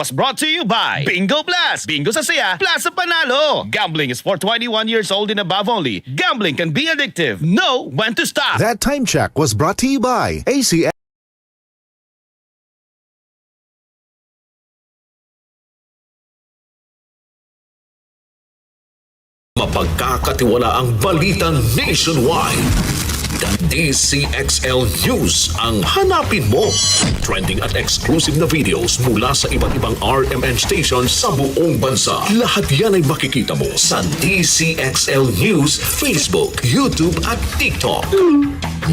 Was brought to you by Bingo Plus. Bingo sa saya, plus sa panalo. Gambling is for 21 years old and above only. Gambling can be addictive. Know when to stop. That time check was brought to you by ACS. Mapagkakatiwalaang balita nationwide. DCXL News ang hanapin mo. Trending at exclusive na videos mula sa iba't ibang RMN stations sa buong bansa. Lahat yan ay makikita mo sa DCXL News, Facebook, YouTube at TikTok.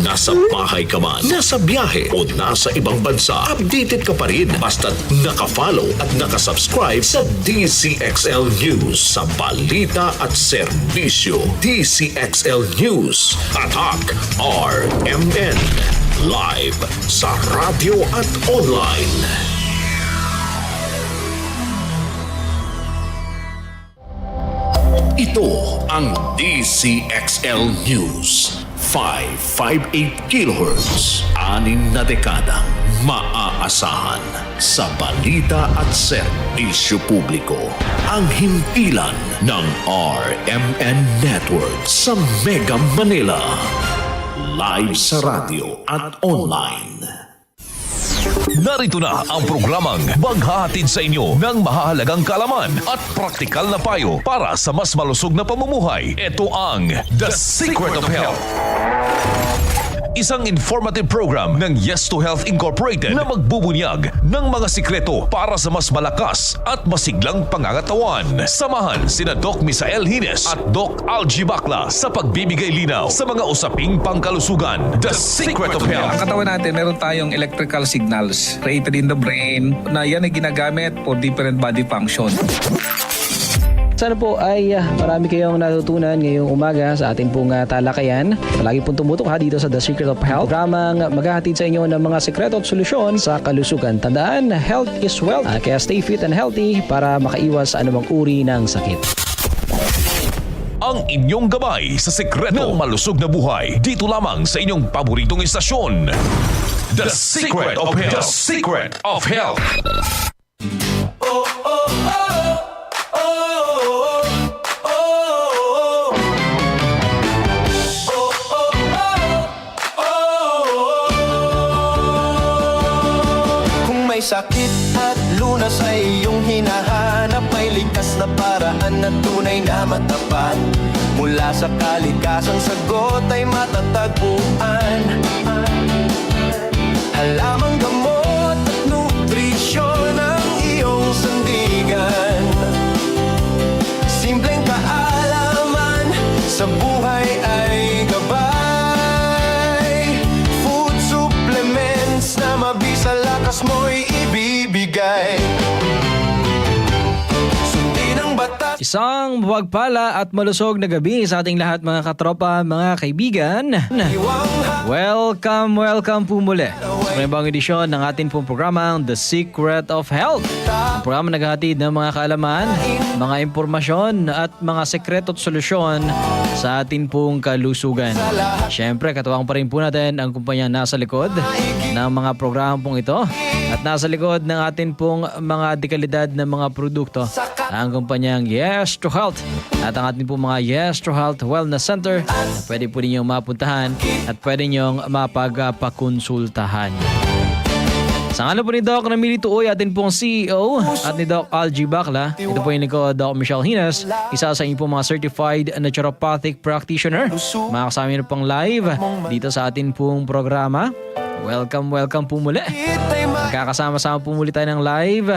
Nasa bahay ka man, nasa biyahe o nasa ibang bansa, updated ka pa rin basta't nakafollow at nakasubscribe sa DCXL News sa balita at serbisyo. DCXL News, Tatak RMN, live sa radyo at online. Ito ang DCXL News. 558 kHz, 6 na dekadang maaasahan sa balita at serbisyo publiko. Ang himpilan ng RMN Network sa Mega Manila. Live sa radyo at online. Narito na ang programang maghahatid sa inyo ng mahahalagang kaalaman at praktikal na payo para sa mas malusog na pamumuhay. Ito ang The Secret of Health. Isang informative program ng Yes to Health Incorporated na magbubunyag ng mga sikreto para sa mas malakas at masiglang pangangatawan. Samahan sina Doc Misael Hines at Doc Algie Bacla sa pagbibigay linaw sa mga usaping pangkalusugan. The Secret of Health. Ang katawan natin, meron tayong electrical signals created in the brain na yan ay ginagamit for different body function. Sana po ay marami kayong natutunan ngayong umaga sa ating pong talakayan. Palagi pong tumutok ha dito sa The Secret of Health. Programang maghahatid sa inyo ng mga sekreto at solusyon sa kalusugan. Tandaan, health is wealth. Kaya stay fit and healthy para makaiwas sa anumang uri ng sakit. Ang inyong gabay sa sekreto ng malusog na buhay dito lamang sa inyong paboritong istasyon. The Secret of Health. The Secret of Health. May sakit at lunas ay iyong hinahanap. May likas na paraan na tunay na matapat. Mula sa kalikasang sagot ay matatagpuan. Halamang gamot at nutrisyon ang iyong sandigan. Simpleng kaalaman sa buhay ay gabay. Food supplements na mabisa lakas mo'y ibibigay. Sundin ang batas. Isang mapagpala at malusog na gabi sa ating lahat mga katropa, mga kaibigan. Welcome po muli sa panibagong edisyon ng ating pong programang The Secret of Health. Ang programa naghahatid ng mga kaalaman, mga impormasyon at mga sekreto at solusyon sa ating pong kalusugan. Siyempre, katuwang pa rin po natin ang kumpanya nasa likod ng mga programa pong ito at nasa likod ng ating pong mga dekalidad na mga produkto. Ang kumpanyang Yes to Health at ang ating pong mga Yes to Health Wellness Center na pwede po ninyong mapuntahan at pwede ninyong mapagpakonsultahan. Sa ngalan po ni Doc Namili Tuoy, atin pong CEO at ni Doc Algie Bacla. Ito po yung ko, Doc Michelle Hines, isa sa inyo pong mga certified naturopathic practitioner. Makakasama nyo pong live dito sa atin pong programa. Welcome po muli. Magkakasama-sama po muli tayo ng live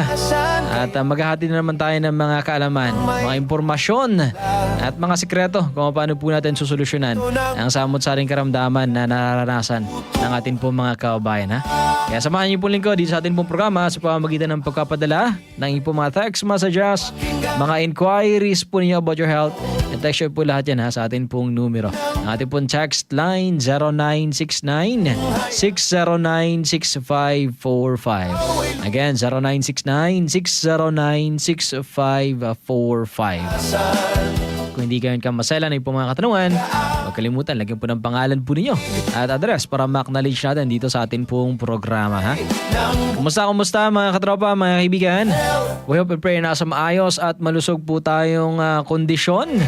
at maghahatid na naman tayo ng mga kaalaman, mga impormasyon at mga sikreto kung paano po natin susolusyonan ang samot-saring karamdaman na nararanasan ng atin po mga kababayan. Kaya samahan niyo po lingkod dito sa atin pong programa sa pamamagitan ng pagkapadala ng inyong po mga text messages, mga inquiries po niyo about your health. I-text po lahat yan sa atin pong numero. Ang ating pong text line 0969-609-6545. Again, 0969-609-6545. Kung hindi kayo kamasela na yung mga katanungan, huwag kalimutan, lagyan po ng pangalan po ninyo at address para ma-acknowledge natin dito sa ating pong programa, ha? Kumusta mga katropa, mga kaibigan? We hope and pray na sa maayos at malusog po tayong kondisyon.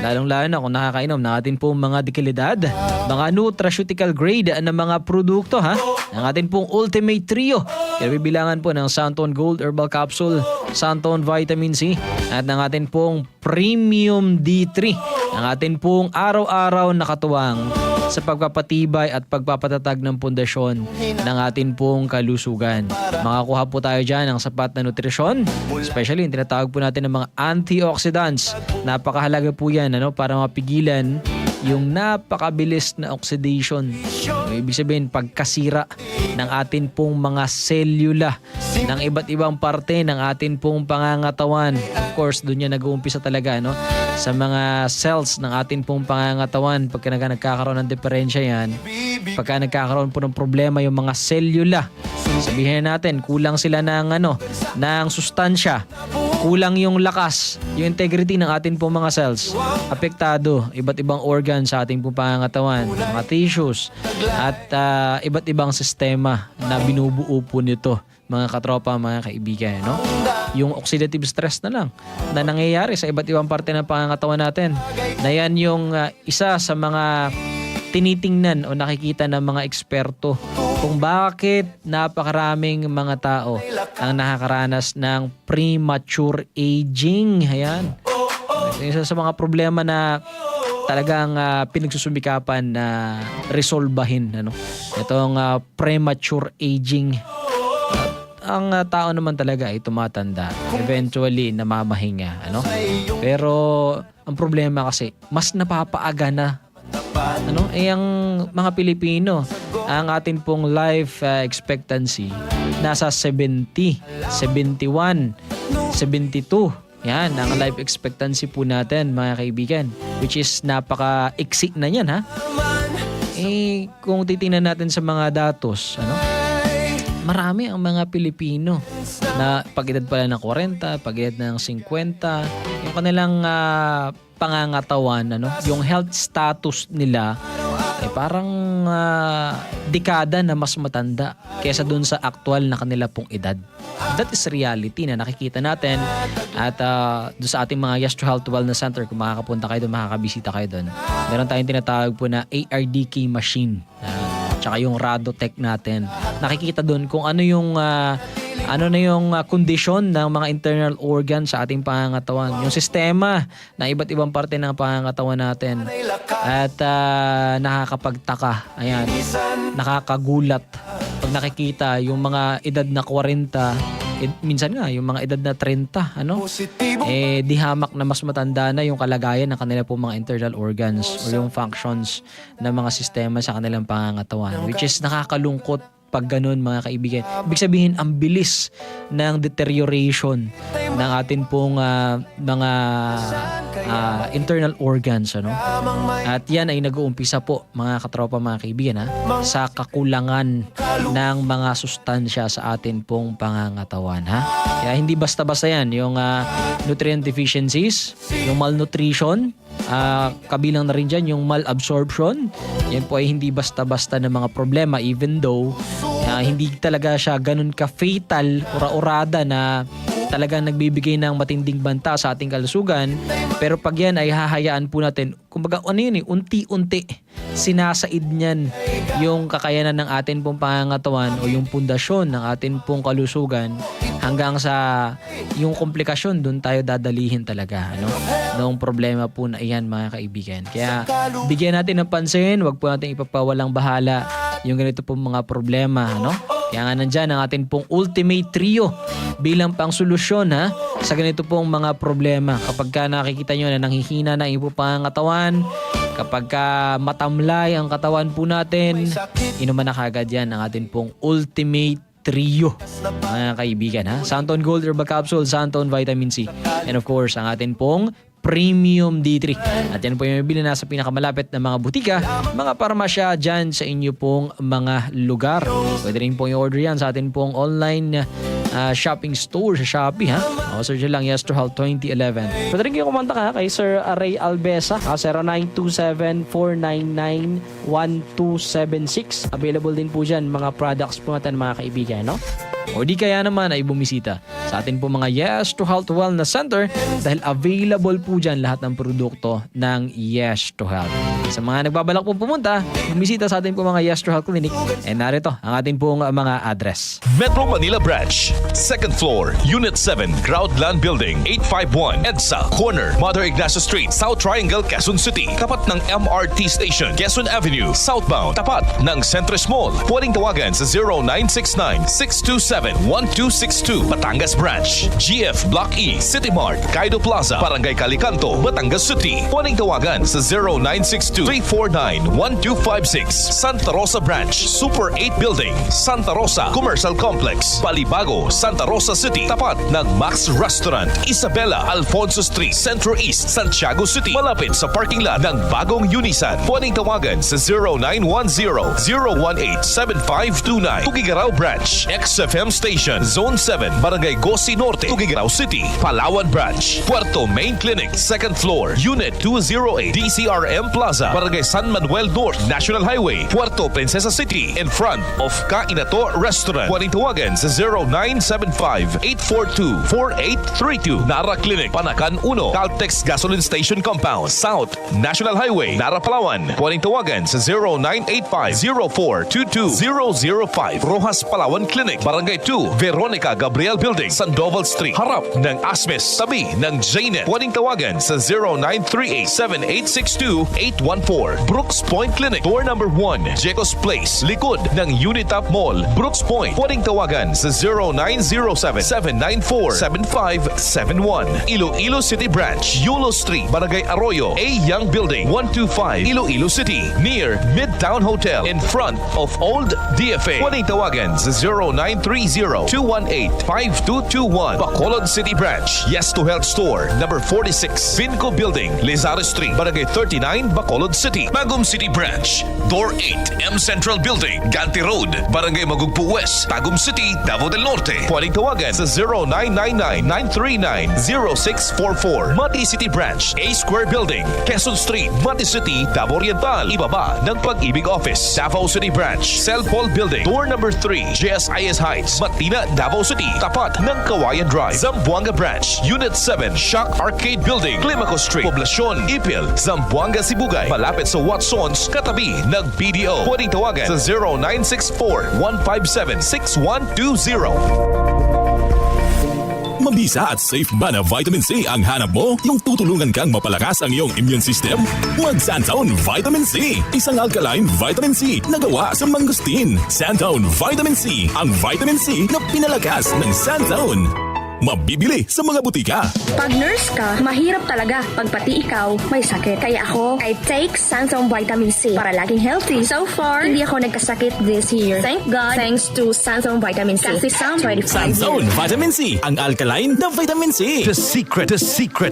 Lalong-lalo na kung nakakainom ng ating pong mga dekalidad, mga nutraceutical grade na mga produkto, ha? Ang ating pong Ultimate Trio. Kinabibilangan po ng Santon Gold Herbal Capsule, Santon Vitamin C, at ng ating pong Premium D3. Ang ating pong araw-araw na katuwang sa pagpapatibay at pagpapatatag ng pundasyon ng ating pong kalusugan. Makakuha po tayo dyan ng sapat na nutrisyon, especially yung tinatawag po natin ng mga antioxidants. Napakahalaga po yan para mapigilan yung napakabilis na oxidation. Ibig sabihin, pagkasira ng atin pong mga selula ng iba't ibang parte ng atin pong pangangatawan. Of course, doon yan nag-uumpisa talaga, sa mga cells ng atin pong pangangatawan. Pagka nagkakaroon ng diferensya yan, pagka nagkakaroon po ng problema yung mga selula, sabihin natin, kulang sila ng ng sustansya, kulang yung lakas, yung integrity ng atin pong mga cells, apektado iba't ibang organ sa ating pong pangangatawan, mga tissues, at iba't ibang sistema na binubuo po nito, mga katropa, mga kaibigan, Yung oxidative stress na lang na nangyayari sa iba't ibang parte ng pangangatawan natin, na yan yung isa sa mga tinitingnan o nakikita ng mga eksperto kung bakit napakaraming mga tao ang nakakaranas ng premature aging. Ayan. Isa sa mga problema na talagang pinagsusumikapan na resolbahin. Itong premature aging. Ang tao naman talaga ay tumatanda. Eventually, namamahinga. Pero ang problema kasi, mas napapaaga na ang mga Pilipino, ang atin pong life expectancy nasa 70, 71, 72. Yan, ang life expectancy po natin, mga kaibigan, which is napaka-iksi na yan, ha? Kung titingnan natin sa mga datos, marami ang mga Pilipino na pag-edad pala ng 40, pag-edad ng 50, yung kanilang pangangatawan, yung health status nila ay parang dekada na mas matanda kaysa dun sa aktual na kanila pong edad. That is reality na nakikita natin, at doon sa ating mga Yes to Health Wellness Center, kung makakapunta kayo doon, makakabisita kayo doon, meron tayong tinatawag po na ARDK machine, tsaka yung Radotech natin. Nakikita doon kung ano yung kondisyon ng mga internal organ sa ating pangangatawan, yung sistema ng iba't ibang parte ng pangangatawan natin. At nakakapagtaka, ayan, nakakagulat pag nakikita yung mga edad na 40, minsan nga yung mga edad na 30, di hamak na mas matanda na yung kalagayan ng kanila po mga internal organs o yung functions ng mga sistema sa kanilang pangangatawan, which is nakakalungkot pag ganun, mga kaibigan. Ibig sabihin, ang bilis ng deterioration ng atin pong mga internal organs, At yan ay nag-uumpisa po, mga katropa, mga kaibigan, sa kakulangan ng mga sustansya sa atin pong pangangatawan, Kaya hindi basta-basta yan, yung nutrient deficiencies, yung malnutrition, kabilang na rin dyan yung malabsorption. Yan po ay hindi basta-basta na mga problema, even though hindi talaga siya ganun ka-fatal, ura-urada na talagang nagbibigay ng matinding banta sa ating kalusugan. Pero pag yan ay hahayaan po natin, kumbaga unti-unti sinasaid niyan yung kakayanan ng atin pong pangangatawan o yung pundasyon ng atin pong kalusugan, hanggang sa yung komplikasyon, dun tayo dadalihin talaga, noong problema po na iyan, mga kaibigan. Kaya bigyan natin ng pansin, wag po natin ipapawalang bahala yung ganito pong mga problema, Kaya nga nandyan ang atin pong Ultimate Trio bilang pang solusyon, sa ganito pong mga problema. Kapag ka nakikita nyo na nanghihina na yung pangangatawan, kapag ka matamlay ang katawan po natin, inuman na kagad yan ang atin pong Ultimate Trio, mga kaibigan, Santon Gold Herbal Capsule, Santon Vitamin C, and of course ang atin pong Premium D3. At yan po yung mabili na sa pinakamalapit na mga butika, mga parmasya dyan sa inyo pong mga lugar. Pwede rin po i-order yan sa atin pong online shopping store sa Shopee, ha? O, search nyo lang Yes to Health 2011. Pwede rin kayo kumanta ka kay Sir Ray Albesa, 0927-499-1276. Available din po dyan mga products po natin mga kaibigan, no? O di kaya naman ay bumisita sa atin po mga Yes to Health Wellness Center dahil available po dyan lahat ng produkto ng Yes to Health. Sa mga nagbabalak po pumunta, bumisita sa atin po mga Yes to Health Clinic. And narito ang ating pong mga address. Metro Manila Branch, 2nd floor, Unit 7, Groundland Building, 851, EDSA, corner, Mother Ignacio Street, South Triangle, Quezon City. Tapat ng MRT Station, Quezon Avenue, southbound. Tapat ng Centris Mall. Pwedeng tawagan sa 0969-627-1262. Batangas Branch, GF Block E, City Mart, Kaido Plaza, Barangay Calicanto, Batangas City. Pwedeng tawagan sa 0962-349-1256. Santa Rosa Branch, Super 8 Building, Santa Rosa Commercial Complex, Balibago, Santa Rosa City. Tapat ng Max Restaurant, Isabela, Alfonso Street, Centro East, Santiago City. Malapit sa parking lot ng bagong Unisan. Pwedeng tawagan sa 0910-018-7529. Tugigaraw Branch, XFM Station, Zone 7, Barangay Gosi Norte, Tugigaraw City. Palawan Branch, Puerto Main Clinic, 2nd floor, Unit 208, DCRM Plaza, Barangay San Manuel North, National Highway, Puerto Princesa City, in front of Kainato Restaurant. Pwedeng tawagan sa 0975-842-4832. Nara Clinic, Panakan 1, Caltex Gasoline Station Compound, South, National Highway, Nara, Palawan. Pwedeng tawagan sa 0985-0422-005. Rojas Palawan Clinic, Barangay 2, Veronica Gabriel Building, Sandoval Street, harap ng Asmes, tabi ng Jnet. Pwedeng tawagan sa 0938-7862-814. Brooks Point Clinic, door number 1, Jecos Place, likod ng Unitap Mall, Brooks Point. Pwedeng tawagan sa 0907-794-7571. Iloilo City Branch, Yulo Street, Barangay Arroyo, A. Young Building, 125, Iloilo City, near Midtown Hotel, in front of Old DFA. Pwedeng tawagan sa 0930-218-5221. Bacolod City Branch, Yes to Health Store, number 46, Finco Building, Lizardo Street, Barangay 39, Bacolod City. Magum City Branch, Door 8, M Central Building, Ganti Road, Barangay Magugpo West, Tagum City, Davao del Norte. Pwedeng tawagan sa 0999-939-0644. Mati City Branch, A Square Building, Quezon Street, Mati City, Davao Oriental, ibaba ng Pag-ibig Office. Davao City Branch, Cell Paul Building, door number 3, JSIS Heights, Matina, Davao City, tapat ng Kawayan Drive. Zamboanga Branch, Unit 7, Shock Arcade Building, Climaco Street, Poblacion, Ipil, Zamboanga, Sibugay, malapit sa Watsons, katabi ng BDO. Pwedeng tawagan sa 0964-157-6120. Mabisa at safe ba na vitamin C ang hanap mo? Yung tutulungan kang mapalakas ang iyong immune system? Mag-Santown Vitamin C. Isang alkaline vitamin C na gawa sa mangustin. Santown Vitamin C. Ang vitamin C na pinalakas ng Santown. Mabibili sa mga butika. Pag nurse ka, mahirap talaga pag pati ikaw may sakit. Kaya ako, I take Sansom Vitamin C para laging healthy. So far, hindi ako nagkasakit this year. Thank God, thanks to Sansom Vitamin C. Kasi Sam 25 Santown Vitamin C. Ang alkaline na vitamin C. The secret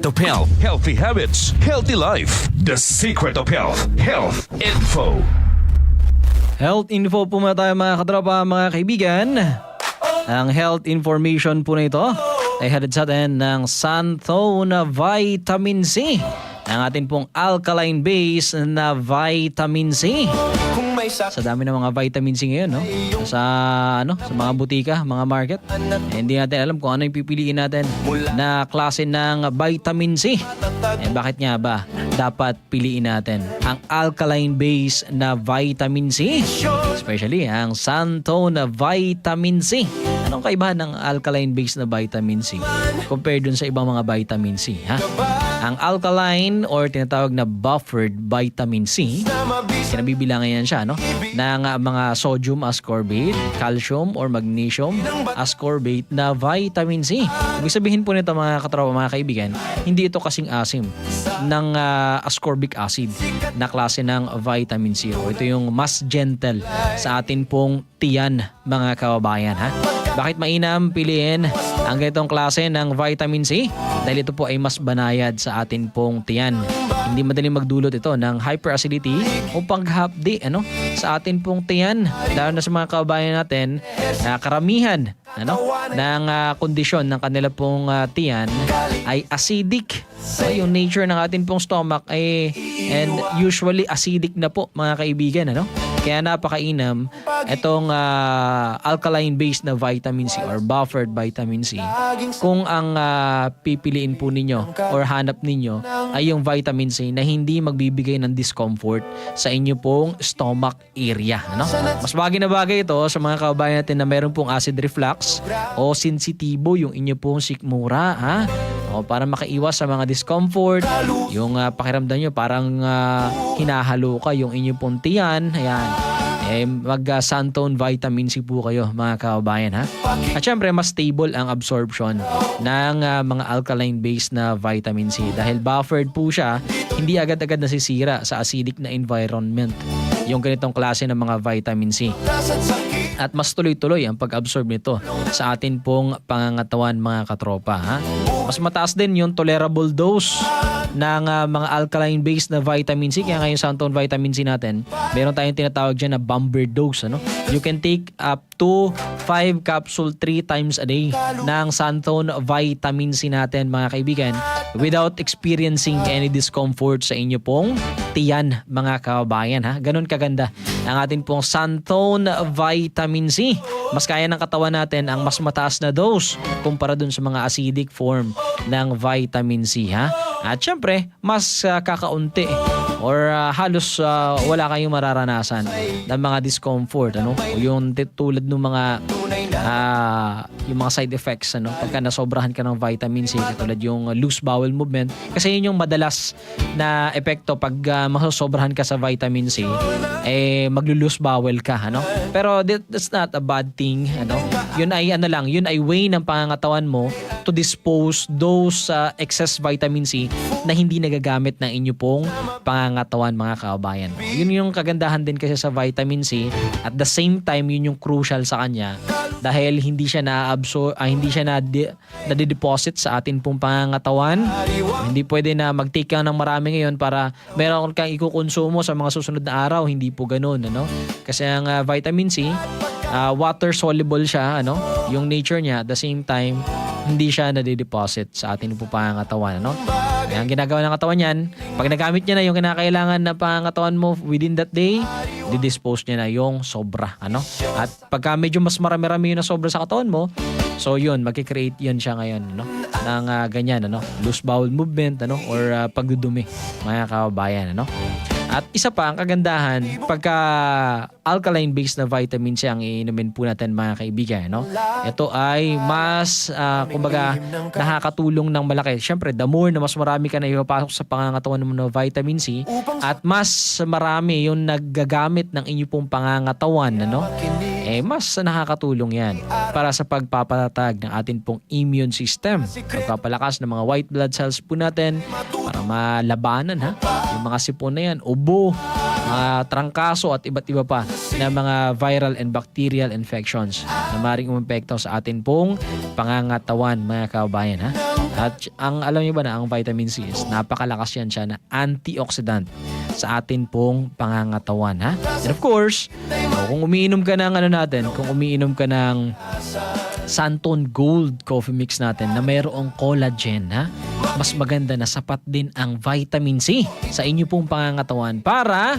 of health. Healthy habits, healthy life. The secret of health. Health info. Health info po muna tayo mga katropa, mga kaibigan. Ang health information po na ito ay hatid sa atin ng Santown Vitamin C. Ang atin pong alkaline base na vitamin C. Sa dami ng mga vitamin C ngayon, no? Sa mga butika, mga market. Hindi natin alam kung ano yung pipiliin natin na klase ng vitamin C. Bakit nga ba dapat piliin natin ang alkaline base na vitamin C? Especially ang Santown Vitamin C. Anong kaibahan ng alkaline base na vitamin C compared dun sa ibang mga vitamin C, ha? Ang alkaline or tinatawag na buffered vitamin C, kinabibilangan yan siya, no? Ng mga sodium ascorbate, calcium or magnesium ascorbate na vitamin C. Ibig sabihin po nito mga katropa, mga kaibigan, hindi ito kasing asim ng ascorbic acid na klase ng vitamin C. O ito yung mas gentle sa atin pong tiyan, mga kababayan, ha? Bakit mainam piliin ang ganitong klase ng vitamin C? Dahil ito po ay mas banayad sa atin pong tiyan. Hindi madaling magdulot ito ng hyperacidity o paghapdi sa atin pong tiyan. Lalo na sa mga kababayan natin na karamihan ng kondisyon ng kanila pong tiyan ay acidic. So, yung nature ng atin pong stomach ay and usually acidic na po mga kaibigan. Kaya napakainam itong alkaline-based na vitamin C or buffered vitamin C kung ang pipiliin po ninyo or hanap ninyo ay yung vitamin C na hindi magbibigay ng discomfort sa inyo pong stomach area. Mas bagay na bagay ito sa mga kababayan natin na meron pong acid reflux o sensitibo yung inyo pong sikmura. O para makaiwas sa mga discomfort, yung pakiramdam nyo parang hinahalo ka yung inyong pong tiyan. Ayan. Mag-Santone vitamin C po kayo mga kababayan. At syempre mas stable ang absorption ng mga alkaline-based na vitamin C. Dahil buffered po siya, hindi agad-agad nasisira sa acidic na environment yung ganitong klase ng mga vitamin C. At mas tuloy-tuloy ang pag-absorb nito sa atin pong pangangatawan mga katropa. Mas mataas din yung tolerable dose ng mga alkaline-based na vitamin C. Kaya ngayon Santone vitamin C natin, meron tayong tinatawag dyan na bomber dose. You can take up to 5 capsule 3 times a day ng Santone vitamin C natin mga kaibigan without experiencing any discomfort sa inyo pong tiyan mga kababayan. Ganun kaganda ang atin pong Santone vitamin C. Mas kaya ng katawan natin ang mas mataas na dose kumpara dun sa mga acidic form ng vitamin C. At syempre, mas kakaunti or halos wala kayong mararanasan ng mga discomfort. O yung tulad ng mga yung mga side effects pagka nasobrahan ka ng vitamin C, katulad yung loose bowel movement, kasi yun yung madalas na epekto pag masosobrahan ka sa vitamin C, maglo-loose bowel ka. Pero that's not a bad thing. Yun ay yun ay way ng pangangatawan mo to dispose those excess vitamin C na hindi nagagamit ng inyo pong pangangatawan mga kababayan. Yun yung kagandahan din kasi sa vitamin C. At the same time, yun yung crucial sa kanya dahil hindi siya na-deposit sa atin pong pangangatawan. Hindi pwede na mag-take ka ng marami ngayon para meron kang ikukonsumo sa mga susunod na araw. Hindi po ganun. Kasi ang vitamin C, water soluble siya, yung nature niya. At the same time, hindi siya nade-deposit sa ating pong pangangatawan. Kaya ang ginagawa ng katawan niyan, pag nagamit niya na yung kinakailangan na pangangatawan mo within that day, di-dispose niya na yung sobra. At pagka medyo mas marami-rami yung na sobra sa katawan mo, so yun, magkikreate yun siya ngayon ng ganyan, loose bowel movement or pagdudumi mga kababayan. At isa pa ang kagandahan, pagka alkaline-based na vitamin C ang iinumin po natin mga kaibigan. Ito ay mas, nakakatulong ng malaki. Siyempre, the more na mas marami ka na ipapasok sa pangangatawan mo ng vitamin C, at mas marami yung naggagamit ng inyo pong pangangatawan, mas nakakatulong yan para sa pagpapatatag ng atin pong immune system. Pagpapalakas ng mga white blood cells po natin para malabanan yung mga sipon na yan, ubo, trangkaso at iba't iba pa na mga viral and bacterial infections na maaaring umepekto sa atin pong pangangatawan mga kababayan. At alam niyo ba na ang vitamin C is napakalakas yan siya na antioxidant sa atin pong pangangatawan. And of course, kung umiinom ka ng kung umiinom ka ng Santone Gold Coffee Mix natin na mayroong collagen, mas maganda na sapat din ang vitamin C sa inyo pong pangangatawan para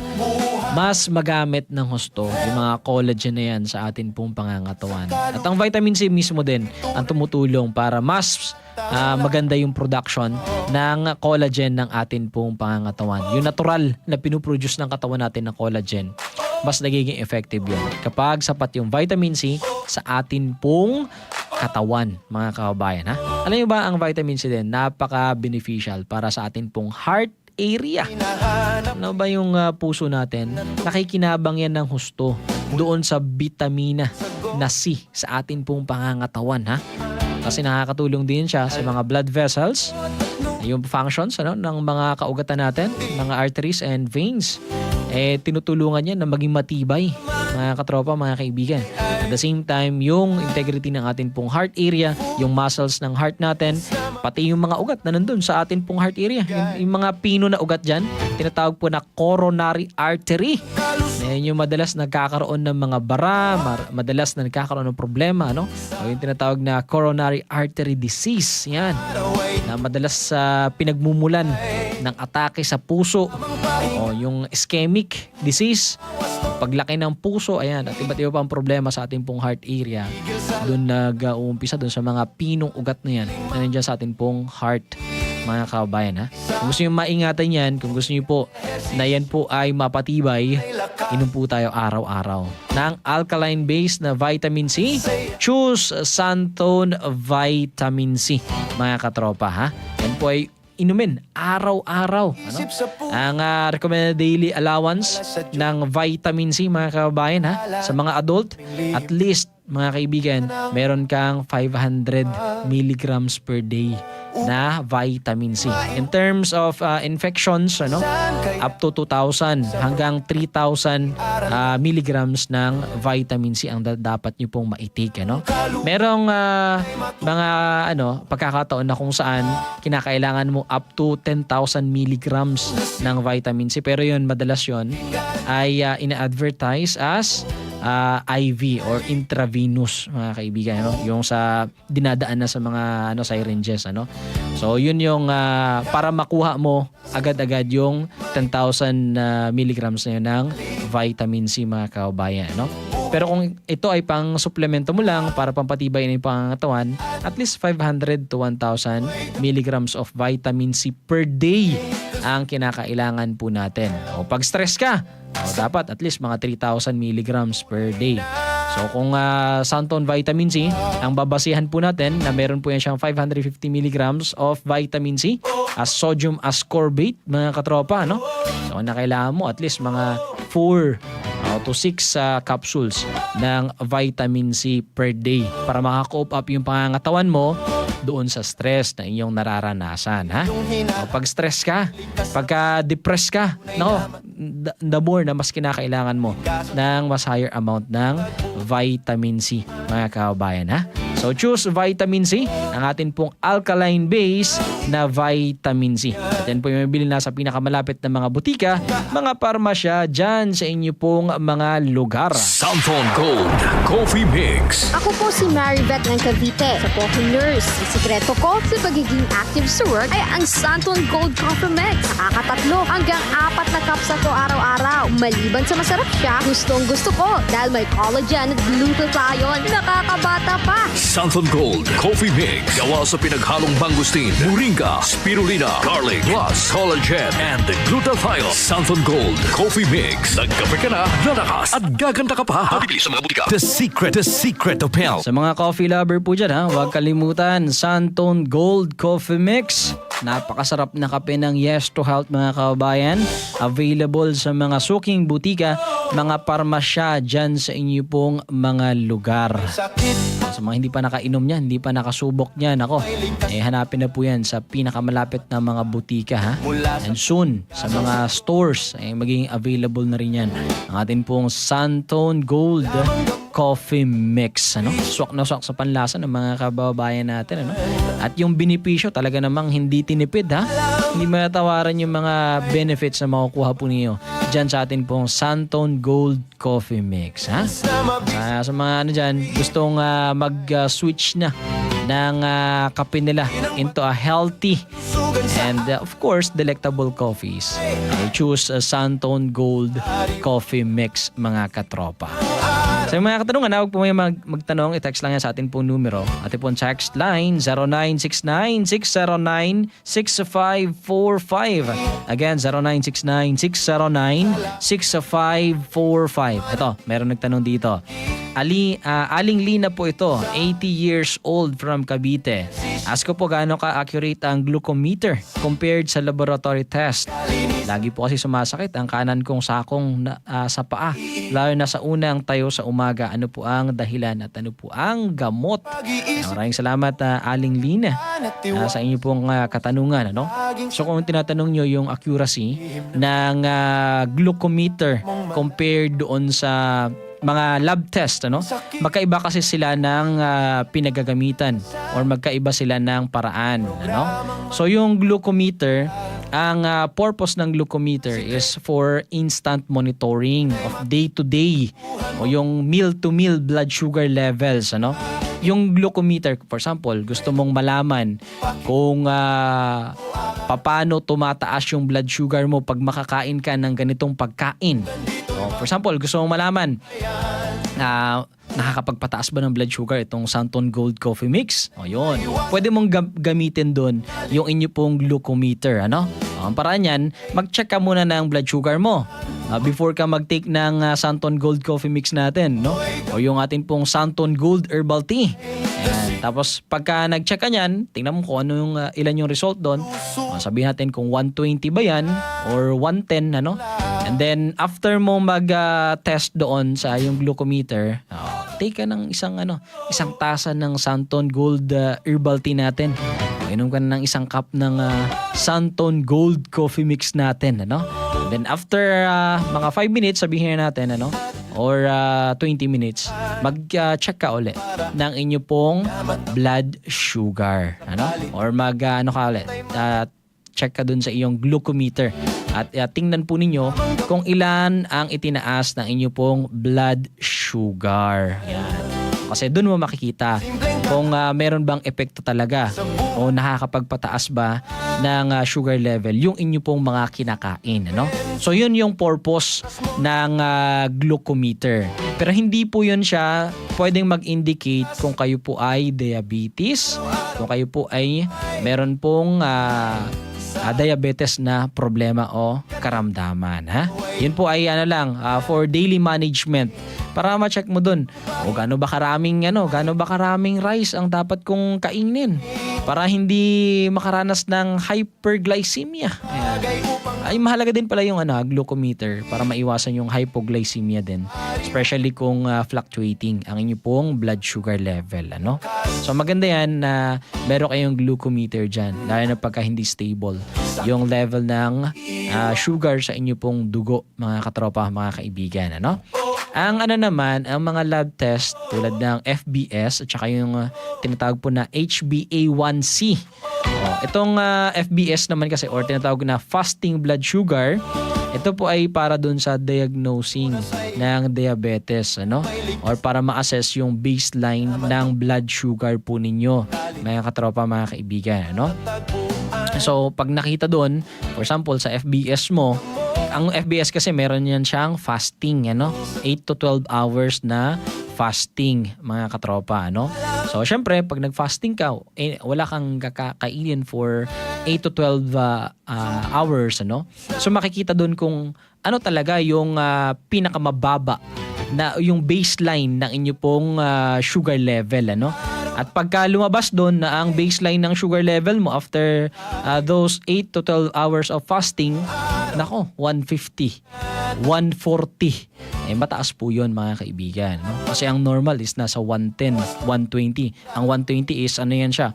mas magamit ng husto yung mga collagen na yan sa atin pong pangangatawan. At ang vitamin C mismo din ang tumutulong para mas maganda yung production ng collagen ng atin pong pangangatawan. Yung natural na pinuproduce ng katawan natin ng collagen, mas nagiging effective yun kapag sapat yung vitamin C sa atin pong katawan mga kababayan. Alam niyo ba ang vitamin C din napaka-beneficial para sa atin pong heart area. Ano ba yung puso natin? Nakikinabang yan ng husto doon sa vitamina na C sa atin pong pangangatawan. Kasi nakakatulong din siya sa mga blood vessels, yung functions ng mga kaugatan natin, mga arteries and veins. Tinutulungan yan na maging matibay mga katropa, mga kaibigan. At the same time, yung integrity ng atin pong heart area, yung muscles ng heart natin, pati yung mga ugat na nandun sa atin pong heart area. Yung mga pino na ugat dyan, tinatawag po na coronary artery. Yan yung madalas nagkakaroon ng mga bara, madalas na nagkakaroon ng problema, no? O yung tinatawag na coronary artery disease. Yan. Na madalas pinagmumulan ng atake sa puso o yung ischemic disease, paglaki ng puso, ayan, at iba't iba pang problema sa ating pong heart area. Doon nag-uumpisa doon sa mga pinong ugat na yan na nandiyan sa ating pong heart, mga kababayan, ha. Kung gusto nyo maingatan yan, kung gusto nyo po na yan po ay mapatibay, inom po tayo araw-araw ng alkaline base na vitamin C. Choose Santone Vitamin C, mga katropa, ha. Yan po ay inumin araw-araw. Ano? Ang recommended daily allowance ng vitamin C, mga kababayan, ha, sa mga adult, at least, mga kaibigan, meron kang 500 milligrams per day na vitamin C. In terms of infections, ano, up to 2,000 hanggang 3,000 milligrams ng vitamin C ang dapat nyo pong maitake. Ano? Merong mga pagkakataon na kung saan kinakailangan mo up to 10,000 milligrams ng vitamin C. Pero yun, madalas yun ay ina-advertise as IV or intravenous, mga kaibigan, no? Yung sa dinadaan na sa mga syringes, ano. So yun yung para makuha mo agad-agad yung 10,000 milligrams na yun ng vitamin C, mga kababayan, no. Pero kung ito ay pang suplemento mo lang para pampatibay ng pangangatawan, at least 500 to 1,000 milligrams of vitamin C per day ang kinakailangan po natin. O pag stress ka, dapat at least mga 3,000 milligrams per day. So kung Santone Vitamin C, ang babasihan po natin na meron po yan siyang 550 milligrams of vitamin C as sodium ascorbate, mga katropa, no? So na kailangan mo at least mga 4 to 6 capsules ng vitamin C per day para maka-cope up yung pangangatawan mo doon sa stress na inyong nararanasan, ha? O pag stress ka, pagka depressed ka, no, the more na mas kinakailangan mo ng mas higher amount ng vitamin C, mga kababayan, ha? So choose vitamin C, ang atin pong alkaline base na vitamin C. At yan po yung mabili na sa pinakamalapit na mga butika, mga parmasya dyan sa inyo pong mga lugar. Santone Gold Coffee Mix. Ako po si Maribeth ng Cavite. Sa po akong nurse. Ang sikreto ko sa pagiging active sa work ay ang Santone Gold Coffee Mix. Nakakatatlo hanggang 4 na cups na to araw-araw. Maliban sa masarap siya, gustong gusto ko dahil may collagen at glutathione. Nakakabata pa. Santone Gold Coffee Mix. Gawa sa pinaghalong mangustin, moringa, spirulina, garlic, plus collagen and glutathione. Santone Gold Coffee Mix. Nagkape ka na, lalakas at gaganda ka pa. Habibili sa mga butika. The secret of health. Sa mga coffee lover po dyan, ha, huwag kalimutan, Santone Gold Coffee Mix. Napakasarap na kape ng Yes to Health, mga kababayan. Available sa mga suking butika, mga parmasya dyan sa inyo pong mga lugar. Sa mga hindi pa nakainom niyan, hindi pa nakasubok niyan, ako, hanapin na po yan sa pinakamalapit na mga butika, ha? And soon, sa mga stores, magiging available na rin yan. Ang atin pong Santone Gold Coffee Mix, ano? Swak na swak sa panlasa ng mga kababayan natin, ano? At yung benepisyo talaga namang hindi tinipid, ha? Hindi matawaran yung mga benefits na makukuha po niyo dyan sa atin pong Santone Gold Coffee Mix, ha? Sa mga dyan, gustong mag-switch na ng kape nila into a healthy and of course delectable coffees. I choose Santone Gold Coffee Mix, mga katropa. Sa mga katanungan, huwag po may magtanong, i-text lang yan sa atin pong numero. Atin pong text line 0969-609-6545. Again, 0969-609-6545. Ito, meron nagtanong dito. Aling Lina po ito, 80 years old from Cavite. Ask ko po gaano ka-accurate ang glucometer compared sa laboratory test. Lagi po kasi sumasakit ang kanan kong sakong sa paa. Lalo na sa unang tayo sa umaga. Ano po ang dahilan at ano po ang gamot? Maraming salamat Aling Lina sa inyo pong katanungan. Ano? So kung tinatanong nyo yung accuracy ng glucometer compared doon sa mga lab test, ano? Magkaiba kasi sila ng pinagagamitan or magkaiba sila ng paraan, ano? So yung glucometer, ang purpose ng glucometer is for instant monitoring of day-to-day o yung meal-to-meal blood sugar levels, ano? Yung glucometer, for example, gusto mong malaman kung paano tumataas yung blood sugar mo pag makakain ka ng ganitong pagkain. So, for example, gusto mong malaman nakakapagpataas ba ng blood sugar itong Santon Gold Coffee Mix? O yun. Pwede mong gamitin doon yung inyo pong glucometer, ano? Ang paraan yan, mag-check ka muna ng blood sugar mo before ka mag-take ng Santon Gold Coffee Mix natin, no? O yung atin pong Santon Gold Herbal Tea. Ayan. Tapos pagka nag-check ka niyan, tingnan mo kung ano yung ilan yung result doon. Sabihin natin kung 120 ba yan or 110, ano? And then after mo mag-test doon sa yung glucometer, take ka ng isang tasa ng Santon Gold Herbal Tea natin. Inom ka na ng isang cup ng Santon Gold Coffee Mix natin, ano? And then after mga 5 minutes, sabihin natin, ano? Or 20 minutes, mag-check ka ulit ng inyo pong blood sugar, ano? Or ka ulit, check ka dun sa iyong glucometer at tingnan po ninyo kung ilan ang itinaas ng inyo pong blood sugar. Yan. Kasi dun mo makikita kung meron bang epekto talaga o nakakapagpataas ba ng sugar level yung inyo pong mga kinakain, ano? So yun yung purpose ng glucometer. Pero hindi po yun siya pwedeng mag-indicate kung kayo po ay diabetes, kung kayo po ay meron pong diabetes na problema o karamdaman, ha? Yun po ay for daily management para ma-check mo dun. O gaano ba karaming rice ang dapat kong kainin para hindi makaranas ng hyperglycemia. Ayan. Ay mahalaga din pala yung glucometer para maiwasan yung hypoglycemia din. Especially kung fluctuating ang inyo pong blood sugar level, ano? So maganda yan na meron kayong glucometer dyan, lalo na pagka hindi stable yung level ng sugar sa inyo pong dugo, mga katropa, mga kaibigan, ano? Ang naman, ang mga lab test tulad ng FBS at saka yung tinatawag po na HbA1c. Itong FBS naman kasi or tinatawag na fasting blood sugar, ito po ay para dun sa diagnosing ng diabetes, ano? Or para ma-assess yung baseline ng blood sugar po ninyo, mga katropa, mga kaibigan, ano? So, pag nakita doon, for example, sa FBS mo, ang FBS kasi meron yan siyang fasting, ano? 8 to 12 hours na fasting, mga katropa, ano? So, syempre, pag nag-fasting ka, wala kang kakainin for 8 to 12 hours, ano? So, makikita doon kung ano talaga yung pinakamababa na yung baseline ng inyo pong sugar level, ano? At pagka lumabas doon na ang baseline ng sugar level mo after those 8 to 12 hours of fasting, nako, 150, 140. Mataas po yun, mga kaibigan, no? Kasi ang normal is nasa 110, 120. Ang 120 is yan siya.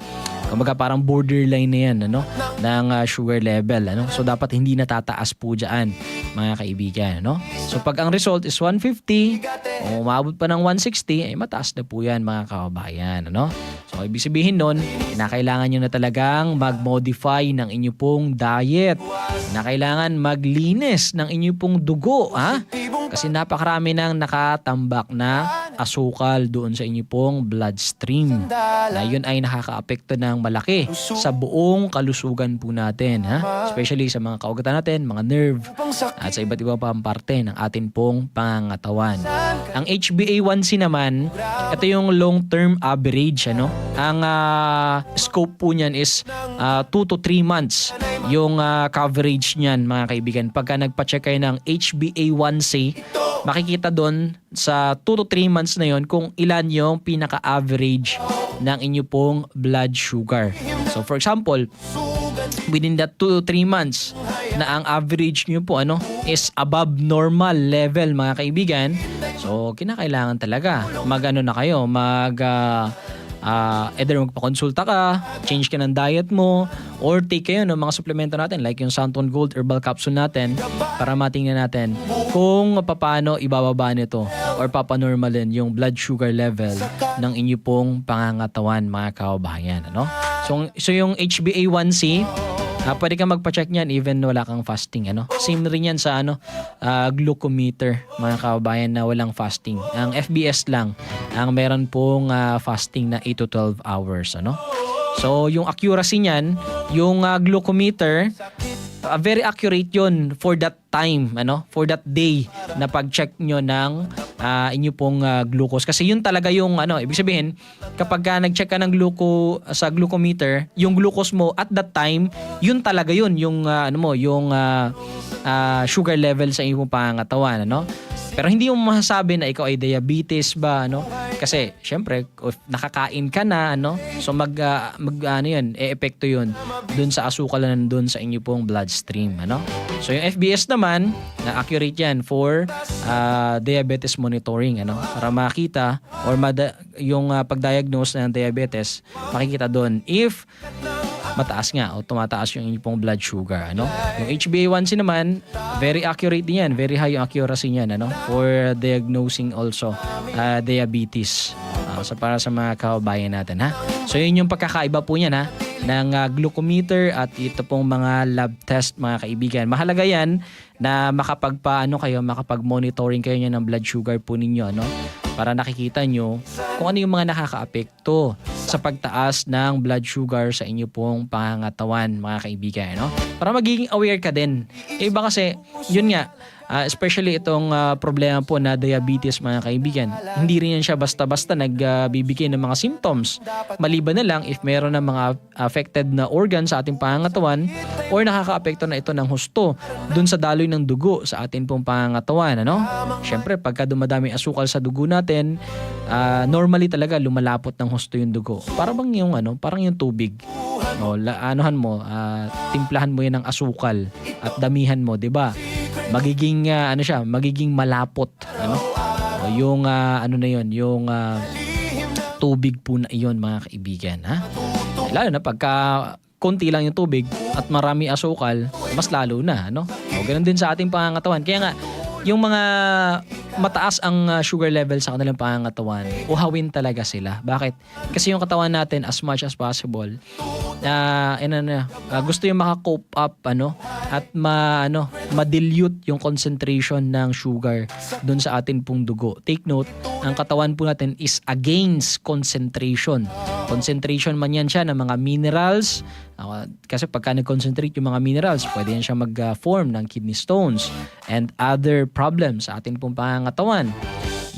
Kumbaga parang borderline na yan, ano? Ng sugar level, ano? So dapat hindi natataas po dyan, mga kaibigan, no? So pag ang result is 150 o umabot pa ng 160, mataas na po yan, mga kababayan, ano? So ibig sabihin nun, kinakailangan nyo na talagang mag-modify ng inyo pong diet. Kinakailangan maglinis ng inyo pong dugo, ha? Kasi napakarami nang nakatambak na asukal doon sa inyo pong bloodstream. Na yun ay nakakaapekto ng malaki sa buong kalusugan po natin, ha? Especially sa mga kaugatan natin, mga nerve, at sa iba't ibang pang parte ng atin pong pangangatawan. Ang HbA1c naman, ito yung long-term average, ano? Ang scope po niyan is 2 to 3 months yung coverage niyan, mga kaibigan. Pagka nagpa-check kayo ng HbA1c, makikita doon sa 2 to 3 months na yon kung ilan yung pinaka-average ng inyo pong blood sugar. So for example, within that 2 to 3 months na ang average nyo po is above normal level, mga kaibigan, so kinakailangan talaga na kayo, either magpakonsulta ka, change ka ng diet mo, or take kayo ng mga suplemento natin like yung Santon Gold Herbal Capsule natin para matingnan natin kung paano ibababa nito or or papanormalin yung blood sugar level ng inyo pong pangangatawan, mga kababayan. Ano? So yung HbA1c, pwede kang magpa-check niyan even wala kang fasting. Ano? Same rin yan sa glucometer, mga kababayan, na walang fasting. Ang FBS lang ang meron pong fasting na 8 to 12 hours. Ano? So yung accuracy niyan, yung glucometer, very accurate yun for that time, for that day na pag-check nyo ng inyo pong glucose. Kasi yun talaga yung ibig sabihin, kapag nag-check ka ng sa glucometer, yung glucose mo at that time, yun talaga yun, yung sugar level sa inyong pangangatawan, Pero hindi mo masasabi na ikaw ay diabetes ba, Kasi syempre, if nakakain ka na, So e-epekto yun dun sa asukal na nandun sa inyo pong bloodstream, So yung FBS naman, na accurate yan for diabetes monitoring, Para makita or yung pag-diagnose ng diabetes, makikita doon if mataas nga o tumataas yung inyong pong blood sugar, Yung HbA1c naman, very accurate din yan, very high yung accuracy niyan, for diagnosing also diabetes. So para sa mga kababayan natin, ha. So yun yung pagkakaiba po niyan, ha, ng glucometer at ito pong mga lab test, mga kaibigan. Mahalaga yan na makapag-monitoring kayo niya ng blood sugar po ninyo, para nakikita nyo kung ano yung mga nakakaapekto sa pagtaas ng blood sugar sa inyo pong pangangatawan, mga kaibigan, para magiging aware ka din. Iba kasi, yun nga, especially itong problema po na diabetes, mga kaibigan, hindi rin yan siya basta-basta nagbibigay ng mga symptoms. Maliban na lang if meron ng mga affected na organ sa ating pangangatawan or nakakaapekto na ito ng husto dun sa daloy ng dugo sa ating pong pangangatawan, Siyempre, pagka dumadami asukal sa dugo natin, normally talaga lumalapot ng husto yung dugo. Parang yung tubig. Timplahan mo yan ng asukal at damihan mo, 'di ba? Magiging magiging malapot, yung yung tubig po na iyon, mga kaibigan, ha? Lalo na pagka konti lang yung tubig at marami asukal, mas lalo na, O ganun din sa ating pangangatawan. Kaya nga yung mga mataas ang sugar level sa kanilang pangangatawan, uhawin talaga sila. Bakit? Kasi yung katawan natin, as much as possible, gusto yung maka-cope up at ma-dilute yung concentration ng sugar doon sa atin pong dugo. Take note, ang katawan po natin is against concentration. Concentration man yan siya ng mga minerals, kasi pagka nag-concentrate yung mga minerals, pwede yan siya mag-form ng kidney stones and other problems sa atin pong pangangatawan.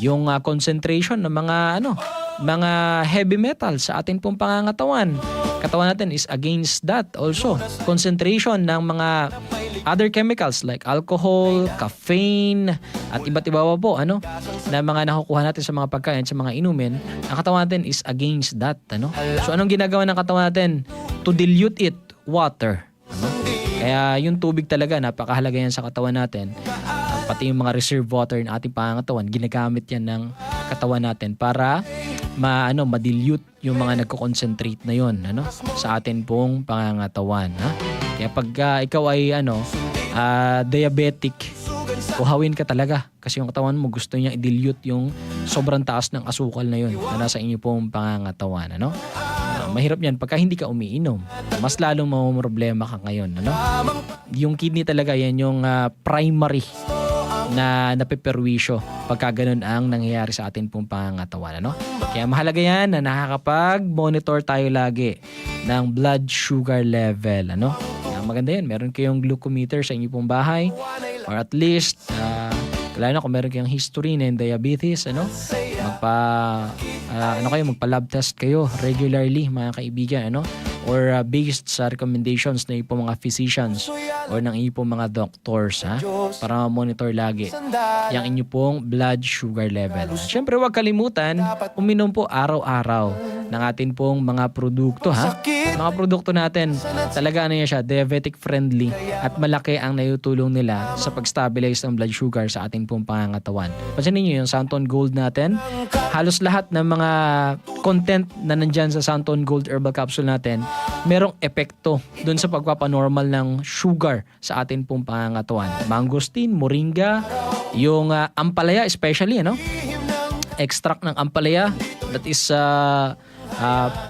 Yung concentration ng mga heavy metals sa atin pong pangangatawan, katawan natin is against that also. Concentration ng mga other chemicals like alcohol, caffeine, at iba't iba pa po, na mga nakukuha natin sa mga pagkain, sa mga inumin, ang katawan natin is against that, So anong ginagawa ng katawan natin? To dilute it, water. Kaya yung tubig talaga, napakahalaga yan sa katawan natin. Pati yung mga reserve water ng ating pangangatawan, ginagamit yan ng katawan natin para ma-dilute yung mga nagko-concentrate na yon, sa atin pong pangangatawan, ha? Kaya pag ikaw ay diabetic, uhawin ka talaga kasi yung katawan mo gusto niya i-dilute yung sobrang taas ng asukal na yon na nasa inyo pong pangangatawan, mahirap yan pagka hindi ka umiinom. Mas lalong mamumroblema ka ngayon, Yung kidney talaga, yan yung primary na napeperwisyo pagka ganun ang nangyayari sa atin pong pangangatawan, Kaya mahalaga yan na nakakapag-monitor tayo lagi ng blood sugar level, Kaya maganda yan, meron kayong glucometer sa inyo pong bahay or at least lalo na kung meron kayong history ng diabetes, magpa-lab test kayo regularly, mga kaibigan, or based sa recommendations ng ipong mga physicians or ng ipong mga doctors, para monitor lagi yung inyo pong blood sugar level. Siyempre, huwag kalimutan uminom po araw-araw ng atin pong mga produkto, mga produkto natin talaga siya, diabetic friendly at malaki ang naitulong nila sa pag-stabilize ng blood sugar sa ating pong pangangatawan. Pansinin niyo yung Santon Gold natin, halos lahat ng mga content na nandyan sa Santon Gold Herbal Capsule natin, merong epekto dun sa pagpapanormal ng sugar sa atin pong pangangatawan. Mangosteen, moringa, yung ampalaya especially, extract ng ampalaya. That is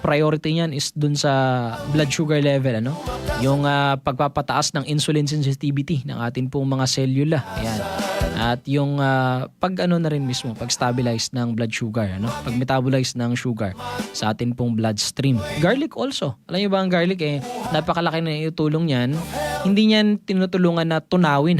priority niyan is dun sa blood sugar level, ano? Yung pagpapataas ng insulin sensitivity ng atin pong mga selula. Ayan. At yung pag ano na rin mismo, pag-stabilize ng blood sugar, ano? Pag-metabolize ng sugar sa atin pong bloodstream. Garlic also. Alam niyo ba ang garlic napakalaki na itulong niyan. Hindi niyan tinutulungan na tunawin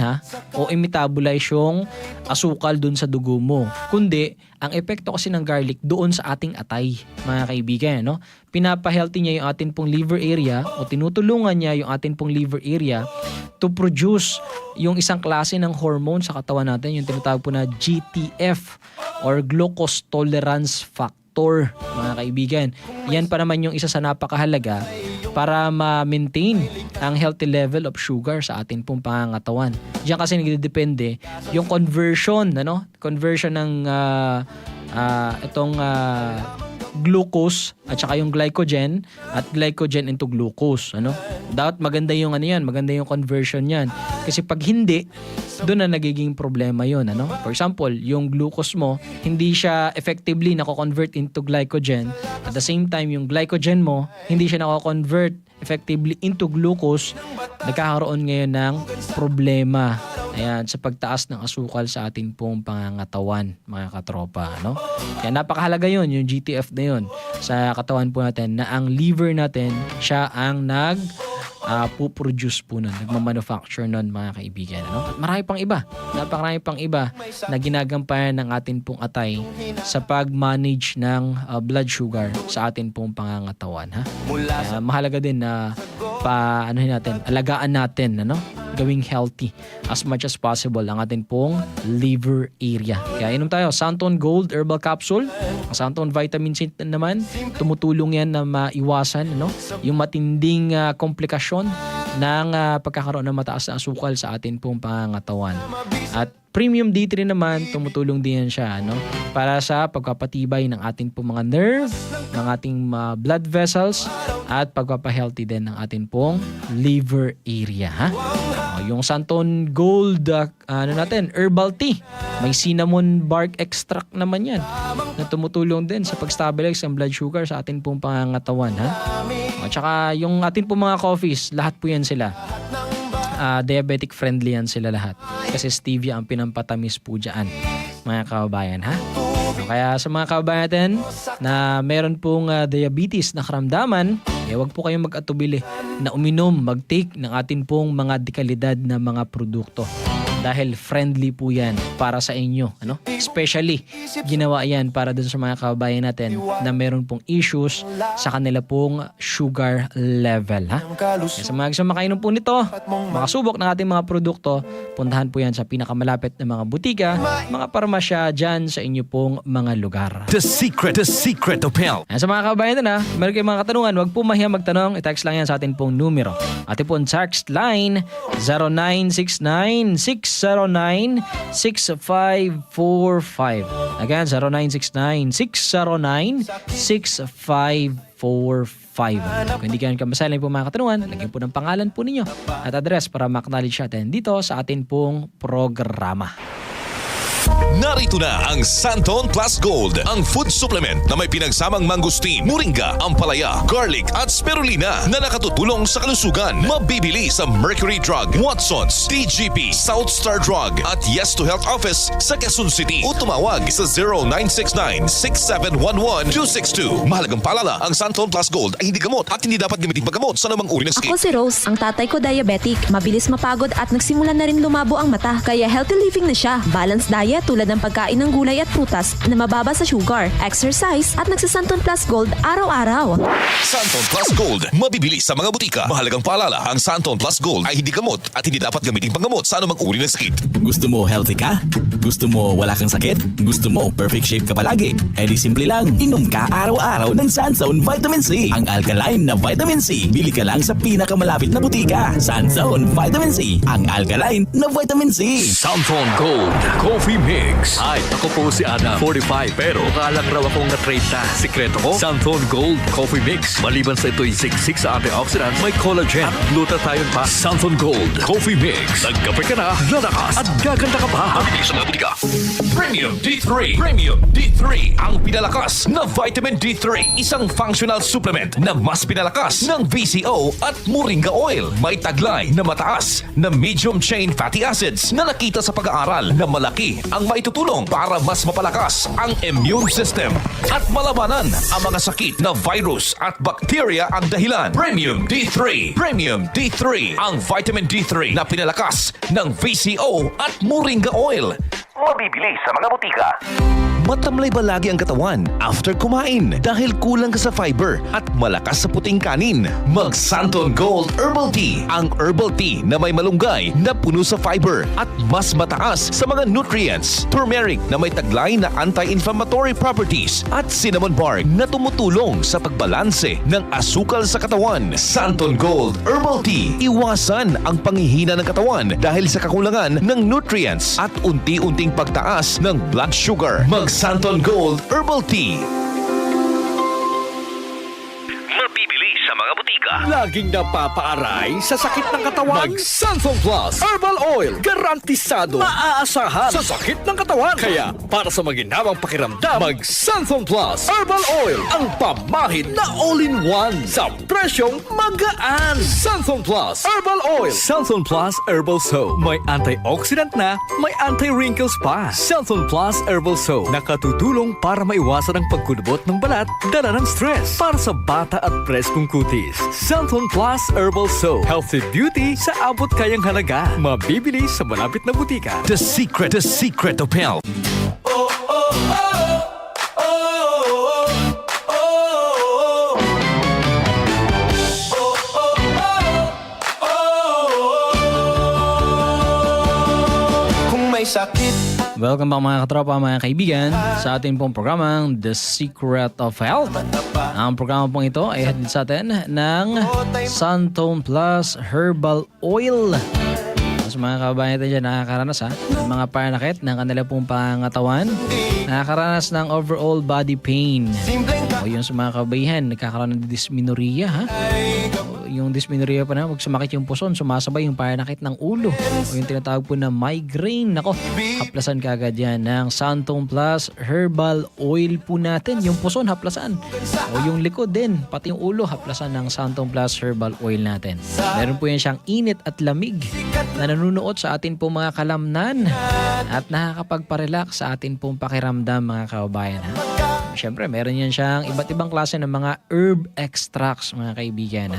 o i-metabolize yung asukal dun sa dugo mo. Kundi, ang epekto kasi ng garlic doon sa ating atay, mga kaibigan, no? Pinapa-healthy niya yung atin pong liver area o tinutulungan niya yung atin pong liver area to produce yung isang klase ng hormone sa katawan natin, yung tinatawag po na GTF or glucose tolerance factor, mga kaibigan. Yan pa naman yung isa sa napakahalaga para ma-maintain ang healthy level of sugar sa atin pong pangangatawan. Diyan kasi nagdedepende yung conversion, conversion ng glucose at saka yung glycogen at glycogen into glucose, Dapat maganda yung maganda yung conversion niyan. Kasi pag hindi, doon na nagiging problema yun, For example, yung glucose mo, hindi siya effectively nako-convert into glycogen. At the same time, yung glycogen mo, hindi siya nako-convert effectively into glucose. Nagkakaroon ngayon ng problema. Ayan, sa pagtaas ng asukal sa ating pong pangangatawan, mga katropa, Kaya napakahalaga yun, yung GTF na yun sa katawan po natin, na ang liver natin, siya ang puproduce po nun, nagmamanufacture nun, mga kaibigan. Marami pang iba, napakarami pang iba na ginagampanan ng atin pong atay sa pag-manage ng blood sugar sa atin pong pangangatawan. Kaya mahalaga din na alagaan natin, gawing healthy as much as possible ang atin pong liver area. Kaya inom tayo, Santon Gold Herbal Capsule. Ang Santon Vitamin C naman, tumutulong yan na maiwasan yung matinding komplikasyon ng pagkakaroon ng mataas na asukal sa atin pong pangangatawan. At Premium D3 naman, tumutulong din yan siya para sa pagpapatibay ng ating pong mga nerve, ng ating blood vessels, at pagpapahealthy din ng ating pong liver area. Yung Santon Gold herbal tea, may cinnamon bark extract naman yan na tumutulong din sa pag-stabilize ng blood sugar sa ating pong pangangatawan. At saka yung ating pong mga coffees, lahat po yan sila diabetic friendly yan sila lahat. Kasi stevia ang pinampatamis po dyan, mga kababayan, Kaya sa mga kababayan natin na meron pong diabetes na karamdaman, huwag po kayong mag-atubili na uminom, mag-take ng atin pong mga dekalidad na mga produkto. Dahil friendly po yan para sa inyo. Especially, ginawa yan para dun sa mga kababayan natin na meron pong issues sa kanila pong sugar level. Kaya sa mga gusto makainom po nito, makasubok ng ating mga produkto, puntahan po yan sa pinakamalapit na mga butika, mga parmasya dyan sa inyo pong mga lugar. The secret of health. Sa mga kababayan natin meron kayong mga katanungan, huwag po mahiya magtanong, i-text lang yan sa atin pong numero. Ating pong text line 0969-609-6545. Again, 0969-609-6545. Kung hindi kayo kamasalan po mga katanungan, lagyan po ng pangalan po ninyo at address para ma-acknowledge natin dito sa atin pong programa. Narito na ang Santon Plus Gold, ang food supplement na may pinagsamang mangustin, moringa, ampalaya, garlic at spirulina na nakatutulong sa kalusugan. Mabibili sa Mercury Drug, Watson's, TGP, South Star Drug at Yes to Health Office sa Quezon City o tumawag sa 0969-6711-262. Mahalagang paalala, ang Santon Plus Gold ay hindi gamot at hindi dapat gamitin paggamot sa namang uri ng sakit. Ako si Rose, ang tatay ko diabetic, mabilis mapagod at nagsimula na rin lumabo ang mata. Kaya healthy living na siya, balanced diet tulad ng pagkain ng gulay at prutas na mababa sa sugar, exercise at nagsasanton Plus Gold araw-araw. Santon Plus Gold, mabibili sa mga butika. Mahalagang paalala, ang Santon Plus Gold ay hindi gamot at hindi dapat gamitin panggamot sa anumang uri ng sakit. Gusto mo healthy ka? Gusto mo wala kang sakit? Gusto mo perfect shape ka palagi? Eh di simple lang, inom ka araw-araw ng Sanzone Vitamin C. Ang alkaline na Vitamin C, bili ka lang sa pinakamalapit na butika. Sanzone Vitamin C, ang alkaline na Vitamin C. Santon Gold, coffee Mix. Hi, ako po si Adam, 45. Pero kalang raw akong na-trade na. Sikreto ko, Santon Gold Coffee Mix. Maliban sa ito'y siksik sa antioxidants, may collagen at glutathione pa. Santon Gold Coffee Mix. Nagkape ka na, lalakas at gaganda ka pa. Mabili sa mga butika. Premium D3. Premium D3. Ang pinalakas na vitamin D3. Isang functional supplement na mas pinalakas ng VCO at Moringa Oil. May taglay na mataas na medium chain fatty acids na nakita sa pag-aaral na malaki ang maitutulong para mas mapalakas ang immune system at malabanan ang mga sakit na virus at bacteria ang dahilan. Premium D3. Premium D3. Ang vitamin D3 na pinalakas ng VCO at Moringa Oil. Mabibili sa mga butika. Matamlay ba lagi ang katawan after kumain dahil kulang ka sa fiber at malakas sa puting kanin? Mag Santon Gold Herbal Tea. Ang herbal tea na may malunggay na puno sa fiber at mas mataas sa mga nutrients. Turmeric na may taglay na anti-inflammatory properties at cinnamon bark na tumutulong sa pagbalanse ng asukal sa katawan. Santon Gold Herbal Tea. Iwasan ang panghihina ng katawan dahil sa kakulangan ng nutrients at unti-unting pagtaas ng blood sugar. Mag Santon Gold Herbal Tea. Mabibili sa mga butika. Laging napapaaray sa sakit ng katawan. Mag Santon Plus Herbal Oil. Garantisado. Maaasahan sa sakit ng katawan. Kaya para sa maginhawang pakiramdam, mag Santon Plus Herbal Oil. Ang pamahid na all-in-one sa presyong magaan. Santon Plus Herbal Oil. Santon Plus Herbal Soap. May antioxidant na, may anti-wrinkles pa. Santon Plus Herbal Soap. Nakatutulong para maiwasan ang pagkulubot ng balat, dala ng stress. Para sa bata at preskong kutis. Santon Plus Herbal Soap. Healthy beauty sa abot kayang halaga. Mabibili sa malapit na butika. The secret of health. Kung may sakit, Welcome back mga katropa, mga kaibigan sa ating pong programang The Secret of Health. Ang programa pong ito ay hatid sa atin ng Santon Plus Herbal Oil. Sa mga kababayan natin dyan nakakaranas ng mga pananakit ng kanila pong pangatawan, nakakaranas ng overall body pain, o yung sa mga kababayan nagkakaroon ng dysmenorrhea yung dysmenorrhea pa na, wag sumakit yung puson, sumasabay yung pananakit ng ulo, o yung tinatawag po na migraine. Nako, haplasan ka agad yan ng Santon Plus Herbal Oil po natin. Yung puson, haplasan. O yung likod din, pati yung ulo, haplasan ng Santon Plus Herbal Oil natin. Meron po yan siyang init at lamig na nanunuot sa atin pong mga kalamnan at nakakapagparelax sa atin pong pakiramdam, mga kababayan. Siyempre, meron yan siyang iba't ibang klase ng mga herb extracts, mga kaibigan.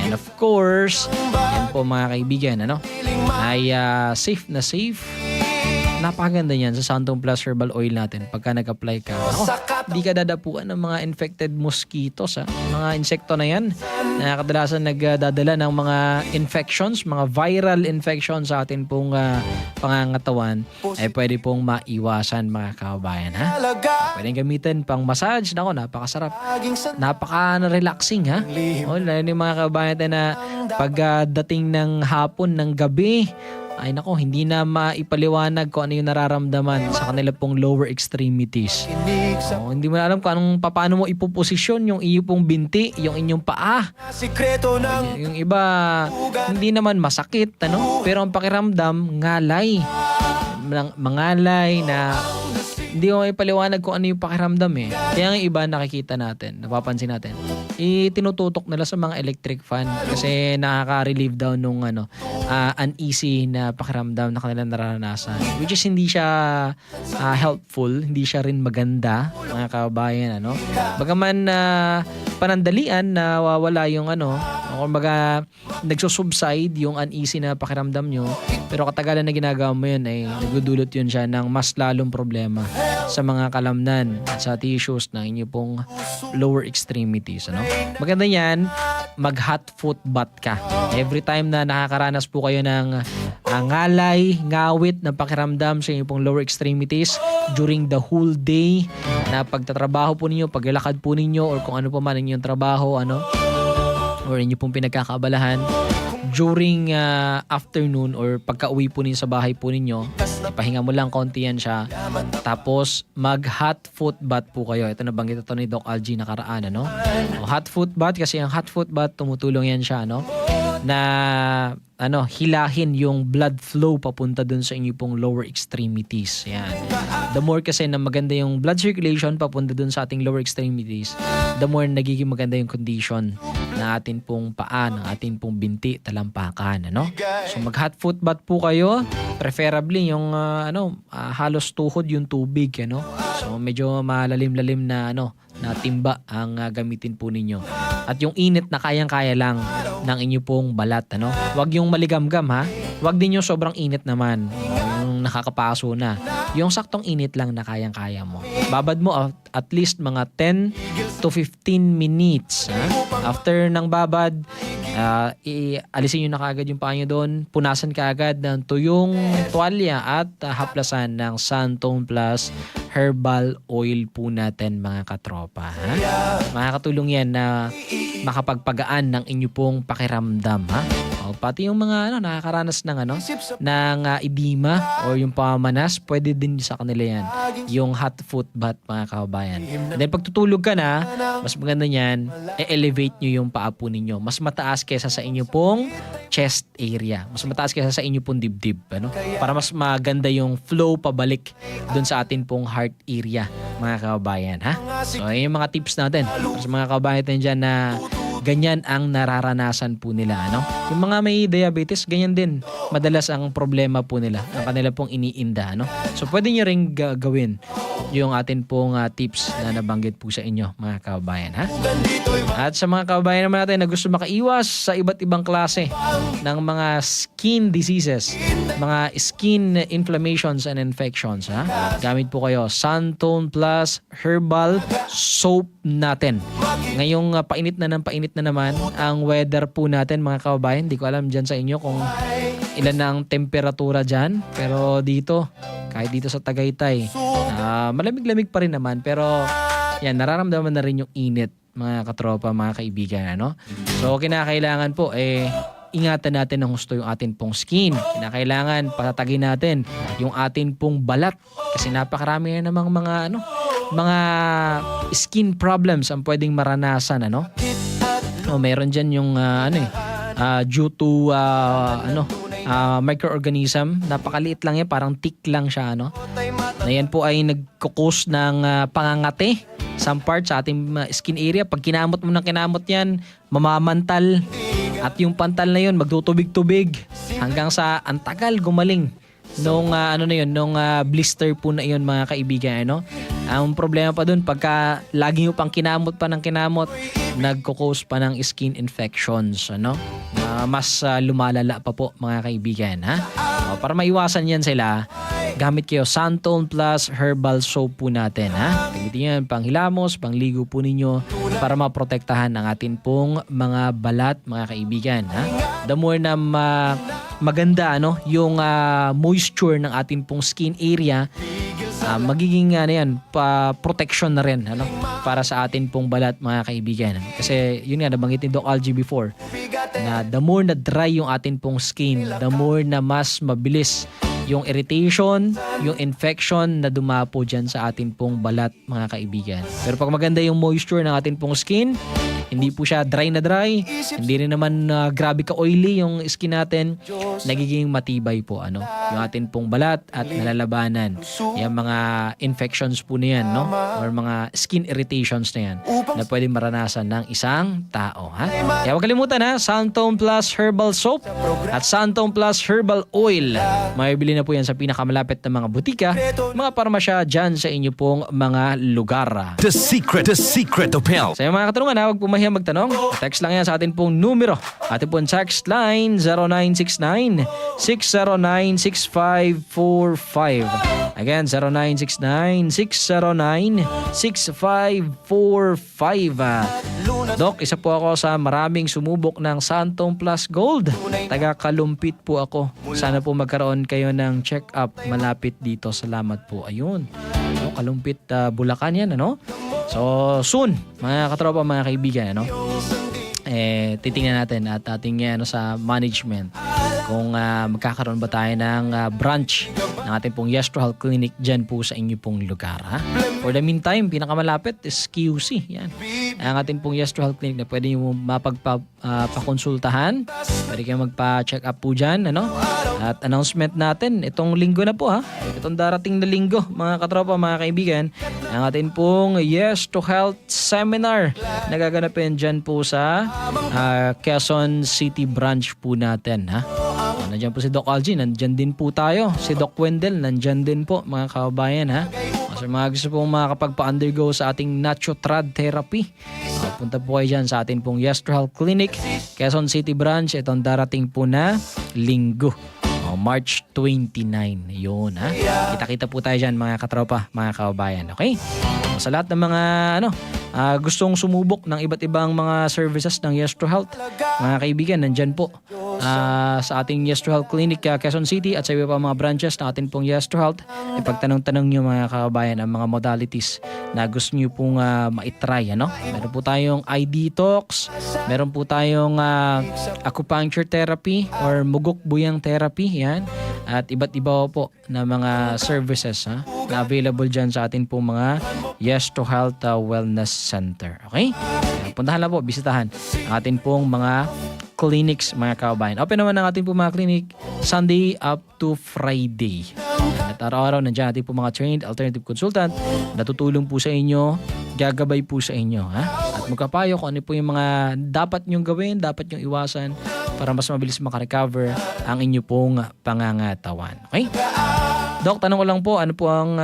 And of course, yan po mga kaibigan, ay safe na safe. Napakaganda niyan sa Santon Plus Herbal Oil natin. Pagka nag-apply ka, di ka dadapuan ng mga infected mosquitoes. Mga insekto na yan na kadalasan nagdadala ng mga infections, mga viral infections sa atin pong pangangatawan, ay pwede pong maiwasan, mga kababayan. Pwede gamitin pang massage. Nako, napakasarap. Napaka-relaxing. Lalo yung mga kababayan natin na pagdating ng hapon, ng gabi, ay nako, hindi na maipaliwanag kung ano yung nararamdaman sa kanila pong lower extremities. Hindi mo alam kung paano mo ipoposisyon yung iyong pong binti, yung inyong paa. Yung iba, hindi naman masakit, pero ang pakiramdam, ngalay. Mangalay na hindi mo ipaliwanag kung ano yung pakiramdam Kaya ang iba nakikita natin, napapansin natin, tinututok nila sa mga electric fan kasi nakaka-relieve daw nung uneasy na pakiramdam na kanilang nararanasan. Which is hindi siya helpful, hindi siya rin maganda, mga kababayan. Bagaman panandalian na wawala yung kumbaga nagsusubside yung uneasy na pakiramdam nyo, pero katagalan na ginagawa mo yun ay nagdudulot yun siya ng mas lalong problema sa mga kalamnan at sa tissues ng inyo pong lower extremities. Maganda yan, mag-hot foot bath ka. Every time na nakakaranas po kayo ng ngalay, ngawit na pakiramdam sa inyong pong lower extremities during the whole day na pagtatrabaho po ninyo, paglalakad po ninyo, or kung ano pa man inyong trabaho, or inyo pong pinagkakaabalahan, during afternoon or pagka-uwi po ninyo sa bahay po ninyo, ipahinga mo lang konti yan siya. Tapos mag-hot foot bath po kayo. Ito nabanggit ito ni Doc Algie nakaraan, ano? Hot foot bath, kasi ang hot foot bath tumutulong yan siya, no? Na hilahin yung blood flow papunta dun sa inyo pong lower extremities. Yan. The more kasi na maganda yung blood circulation papunta dun sa ating lower extremities, the more nagiging maganda yung condition na atin pong paa, ng atin pong binti, talampakan, ano? So mag hot foot bath po kayo, preferably yung halos tuhod yung tubig, ano? So medyo malalim-lalim na na timba ang gamitin po ninyo. At yung init na kayang-kaya lang ng inyo pong balat, ano? Huwag yung maligam-gam, ha? Huwag din yung sobrang init naman, yung nakakapaso na. Yung saktong init lang na kayang-kaya mo. Babad mo at least mga 10 to 15 minutes. Ha? After ng babad, alisin nyo na kaagad yung paa nyo doon. Punasan kaagad ng tuyong tuwalya at haplasan ng Santone Plus herbal oil po natin, mga katropa. Ha? Makakatulong yan na makapagpagaan ng inyo pong pakiramdam. Ha? Pati yung mga nakakaranas ng edema o yung pamanas, pwede din sa kanila yan. Yung hot foot bath, mga kababayan. And then pagtutulog ka na, mas maganda niyan, elevate nyo yung paa po ninyo. Mas mataas kaysa sa inyo pong chest area. Mas mataas kaysa sa inyo pong dibdib. Ano? Para mas maganda yung flow pabalik dun sa atin pong heart area, mga kababayan. Ha? So, yun yung mga tips natin. Sa mga kababayan natin dyan na ganyan ang nararanasan po nila, ano? Yung mga may diabetes, ganyan din. Madalas ang problema po nila, ang kanila pong iniinda, ano? So pwede nyo ring gawin yung atin pong tips na nabanggit po sa inyo, mga kababayan, ha? At sa mga kababayan naman natin na gusto makaiwas sa iba't ibang klase ng mga skin diseases, mga skin inflammations and infections, ha? Gamit po kayo Santone Plus Herbal Soap natin. Ngayong painit na naman ang weather po natin, mga kababayan. Hindi ko alam dyan sa inyo kung ilan na ang temperatura dyan. Pero dito, kahit dito sa Tagaytay, malamig-lamig pa rin naman. Pero yan, nararamdaman na rin yung init, mga katropa, mga kaibigan, ano? So kinakailangan po ingatan natin ng husto yung atin pong skin. Kinakailangan patatagin natin yung atin pong balat kasi napakarami na namang mga skin problems ang pwedeng maranasan, ano? Meron dyan yung due to microorganism. Napakaliit lang yan, parang tick lang siya, ano? Na yan po ay nagkukos ng pangangate some parts sa ating skin area. Pag kinamot mo ng kinamot yan, mamamantal. At yung pantal na yun, magtutubig-tubig hanggang sa antagal gumaling nung blister po na yun, mga kaibigan, ano? Ang problema pa dun, pagka lagi nyo pang kinamot pa ng kinamot, nagkukos pa ng skin infections, ano? Mas lumalala pa po, mga kaibigan, ha? Para maiwasan yan sila, gamit kayo Santone Plus Herbal Soap po natin, ha? Gamitin yan panghilamos, pangligo po ninyo para maprotektahan ang atin pong mga balat, mga kaibigan, ha? The more na maganda, yung moisture ng atin pong skin area, magiging protection na rin, para sa atin pong balat, mga kaibigan. Kasi yun nga, nabanggit ni Doc Algie before, na the more na dry yung atin pong skin, the more na mas mabilis yung irritation, yung infection na dumapo dyan sa atin pong balat, mga kaibigan. Pero pag maganda yung moisture ng atin pong skin, hindi po siya dry na dry, hindi rin naman grabe ka oily yung skin natin, nagiging matibay po yung atin pong balat at nalalabanan yung mga infections po na yan, no? Or mga skin irritations na yan na pwede maranasan ng isang tao, ha? Kaya huwag kalimutan, ha? Santone Plus Herbal Soap at Santone Plus Herbal Oil. Maibili na po yan sa pinakamalapit na mga butika, mga parmasya dyan sa inyo pong mga lugar. The secret of health. Sa mga katanungan, huwag po mahiyang magtanong. Text lang yan sa atin pong numero. Atin pong text line 0969-609-6545. Again, 0969-609-6545. Dok, isa po ako sa maraming sumubok ng Santone Plus Gold. Taga Kalumpit po ako. Sana po magkaroon kayo ng check-up malapit dito. Salamat po. Ayun. Kalumpit, Bulacan yan, ano? So, soon, mga katropa, mga kaibigan, ano? titingnan natin at ating sa management kung magkakaroon ba tayo ng branch ng ating pong Yestro Health Clinic dyan po sa inyo pong lugar. Ha? For the meantime, pinakamalapit is QC. Yan. Ang ating pong Yestro Health Clinic na pwede nyo mapagpakonsultahan. Pwede kayo magpa-check up po dyan. Ano? At announcement natin, itong linggo na po, ha? Itong darating na linggo, mga katropa, mga kaibigan, ang ating pong Yestro Health Seminar na gaganapin dyan po sa Quezon City branch po natin. Ha? Nandiyan po si Doc Algie, nandiyan din po tayo. Si Doc Wendell, nandiyan din po, mga kababayan. Ha? Sa mga gusto pong makakapagpa-undergo sa ating Nachotrad therapy, punta po kayo dyan sa ating pong Yestro Health Clinic, Quezon City branch. Itong darating po na linggo, March 29. Yun, ha? Kita-kita po tayo dyan, mga katropa, mga kababayan. Okay? Sa lahat ng mga gustong sumubok ng iba't ibang mga services ng Yestro Health, mga kaibigan, nandyan po sa ating Yestro Health Clinic Quezon City at sa iba pa mga branches na ating pong Yestro Health. Ipagtanong-tanong nyo, mga kababayan, ang mga modalities na gusto nyo pong maitry. Ano? Meron po tayong eye detox, meron po tayong acupuncture therapy or mugok buyang therapy. Yan. At iba't iba po na mga services na available dyan sa atin pong mga Yestro Health Wellness Center. Okay? Puntahan lang po, bisitahan ang atin pong mga clinics, mga kababayan. Open naman ang ating pong mga clinic Sunday up to Friday. At araw-araw nandiyan ating pong mga trained alternative consultant na tutulong po sa inyo, gagabay po sa inyo. Ha? At magkapayo kung ano po yung mga dapat nyong gawin, dapat nyong iwasan para mas mabilis makarecover ang inyo pong pangangatawan. Okay? Dok, tanong ko lang po, ano po ang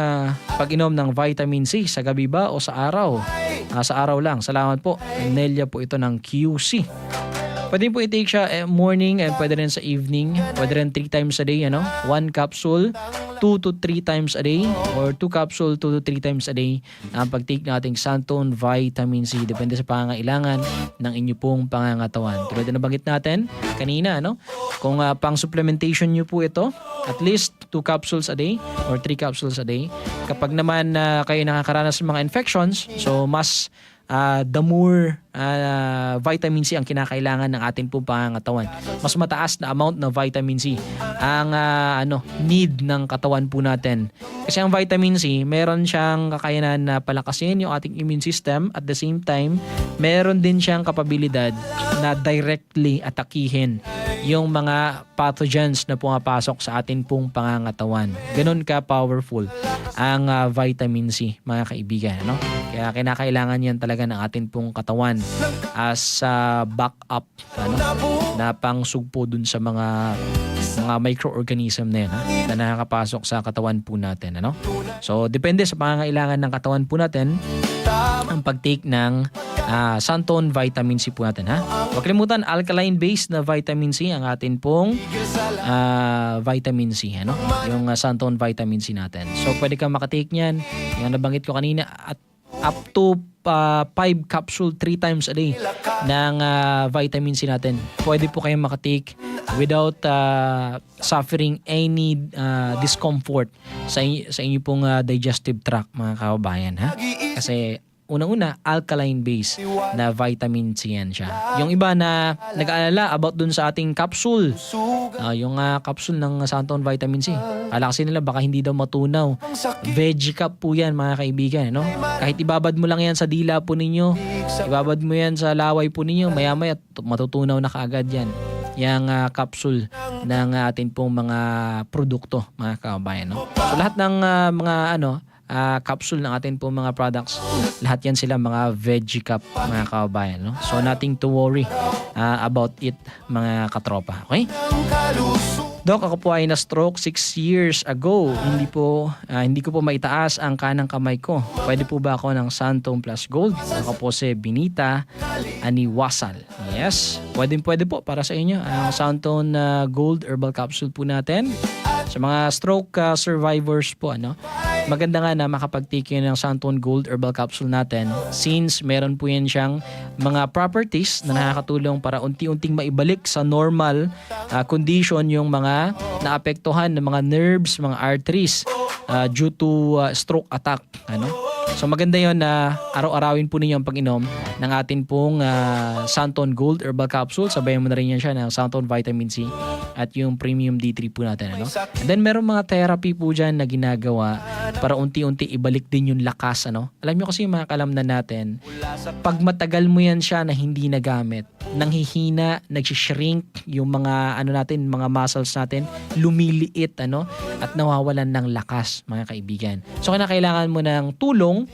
pag-inom ng vitamin C? Sa gabi ba o sa araw? Sa araw lang. Salamat po. Nelia po ito ng QC. Pwede po i-take siya morning and pwede rin sa evening. Pwede rin 3 times a day. 1 capsule, 2 to 3 times a day or 2 capsule, 2 to 3 times a day ang pag-take nating Santon Vitamin C. Depende sa pangangailangan ng inyo pong pangangatawan. Tulad na nabanggit natin kanina, kung pang supplementation nyo po ito, at least 2 capsules a day or 3 capsules a day. Kapag naman kayo nakakaranas ng mga infections, so mas the more vitamin C ang kinakailangan ng ating pong pangangatawan. Mas mataas na amount na vitamin C ang need ng katawan po natin. Kasi ang vitamin C, meron siyang kakayanan na palakasin yung ating immune system. At the same time, meron din siyang kapabilidad na directly atakihin yung mga pathogens na pumapasok sa ating pong pangangatawan. Ganun ka powerful ang vitamin C, mga kaibigan. Kaya kinakailangan yan talaga ng ating pong katawan as backup na pangsugpo dun sa mga microorganism na yan na nakakapasok sa katawan po natin. So, depende sa pangangailangan ng katawan po natin ang pag-take ng Santon Vitamin C po natin. Huwag kalimutan, alkaline-based na vitamin C ang atin pong vitamin C. Yung Santon Vitamin C natin. So, pwede kang makatake niyan. Yung nabanggit ko kanina, at up to 5 capsule 3 times a day ng vitamin C natin. Pwede po kayong makatake without suffering any discomfort sa inyo pong digestive tract, mga kababayan. Kasi unang-una, alkaline-based na vitamin C yan siya. Yung iba na nag-aalala about dun sa ating capsule, yung capsule ng Santon Vitamin C, ala kasi nila baka hindi daw matunaw. Veggie cup po yan, mga kaibigan. Kahit ibabad mo lang yan sa dila po ninyo, ibabad mo yan sa laway po ninyo, maya-maya matutunaw na kaagad yan. Yung capsule ng ating pong mga produkto, mga kababayan. So lahat ng mga capsule ng atin po mga products, lahat yan sila mga veggie cup, mga kababayan. So nothing to worry about it, mga katropa. Okay? Dok, ako po ay na-stroke 6 years ago. Hindi ko po maitaas ang kanang kamay ko. Pwede po ba ako ng Santon Plus Gold? Ako po si Benita Aniwasal. Yes, pwede po para sa inyo. Ang Santon Gold Herbal Capsule po natin. Sa mga stroke survivors po, maganda nga na makapag-take yun ng Santon Gold Herbal Capsule natin since meron po yan siyang mga properties na nakakatulong para unti-unting maibalik sa normal condition yung mga naapektuhan ng mga nerves, mga arteries due to stroke attack. So maganda yon na araw-arawin po ninyo ang pag-inom ng atin pong Santon Gold Herbal Capsule. Sabayan mo na rin yan siya ng Santon Vitamin C at yung Premium D3 po natin. Ano? And then meron mga therapy po dyan na ginagawa para unti-unti ibalik din yung lakas. Ano? Alam nyo kasi yung mga kalamnan natin, pag matagal mo yan siya na hindi nagamit, nanghihina, nagsishrink yung mga natin, mga muscles natin, lumiliit at nawawalan ng lakas, mga kaibigan. So kailangan mo ng tulong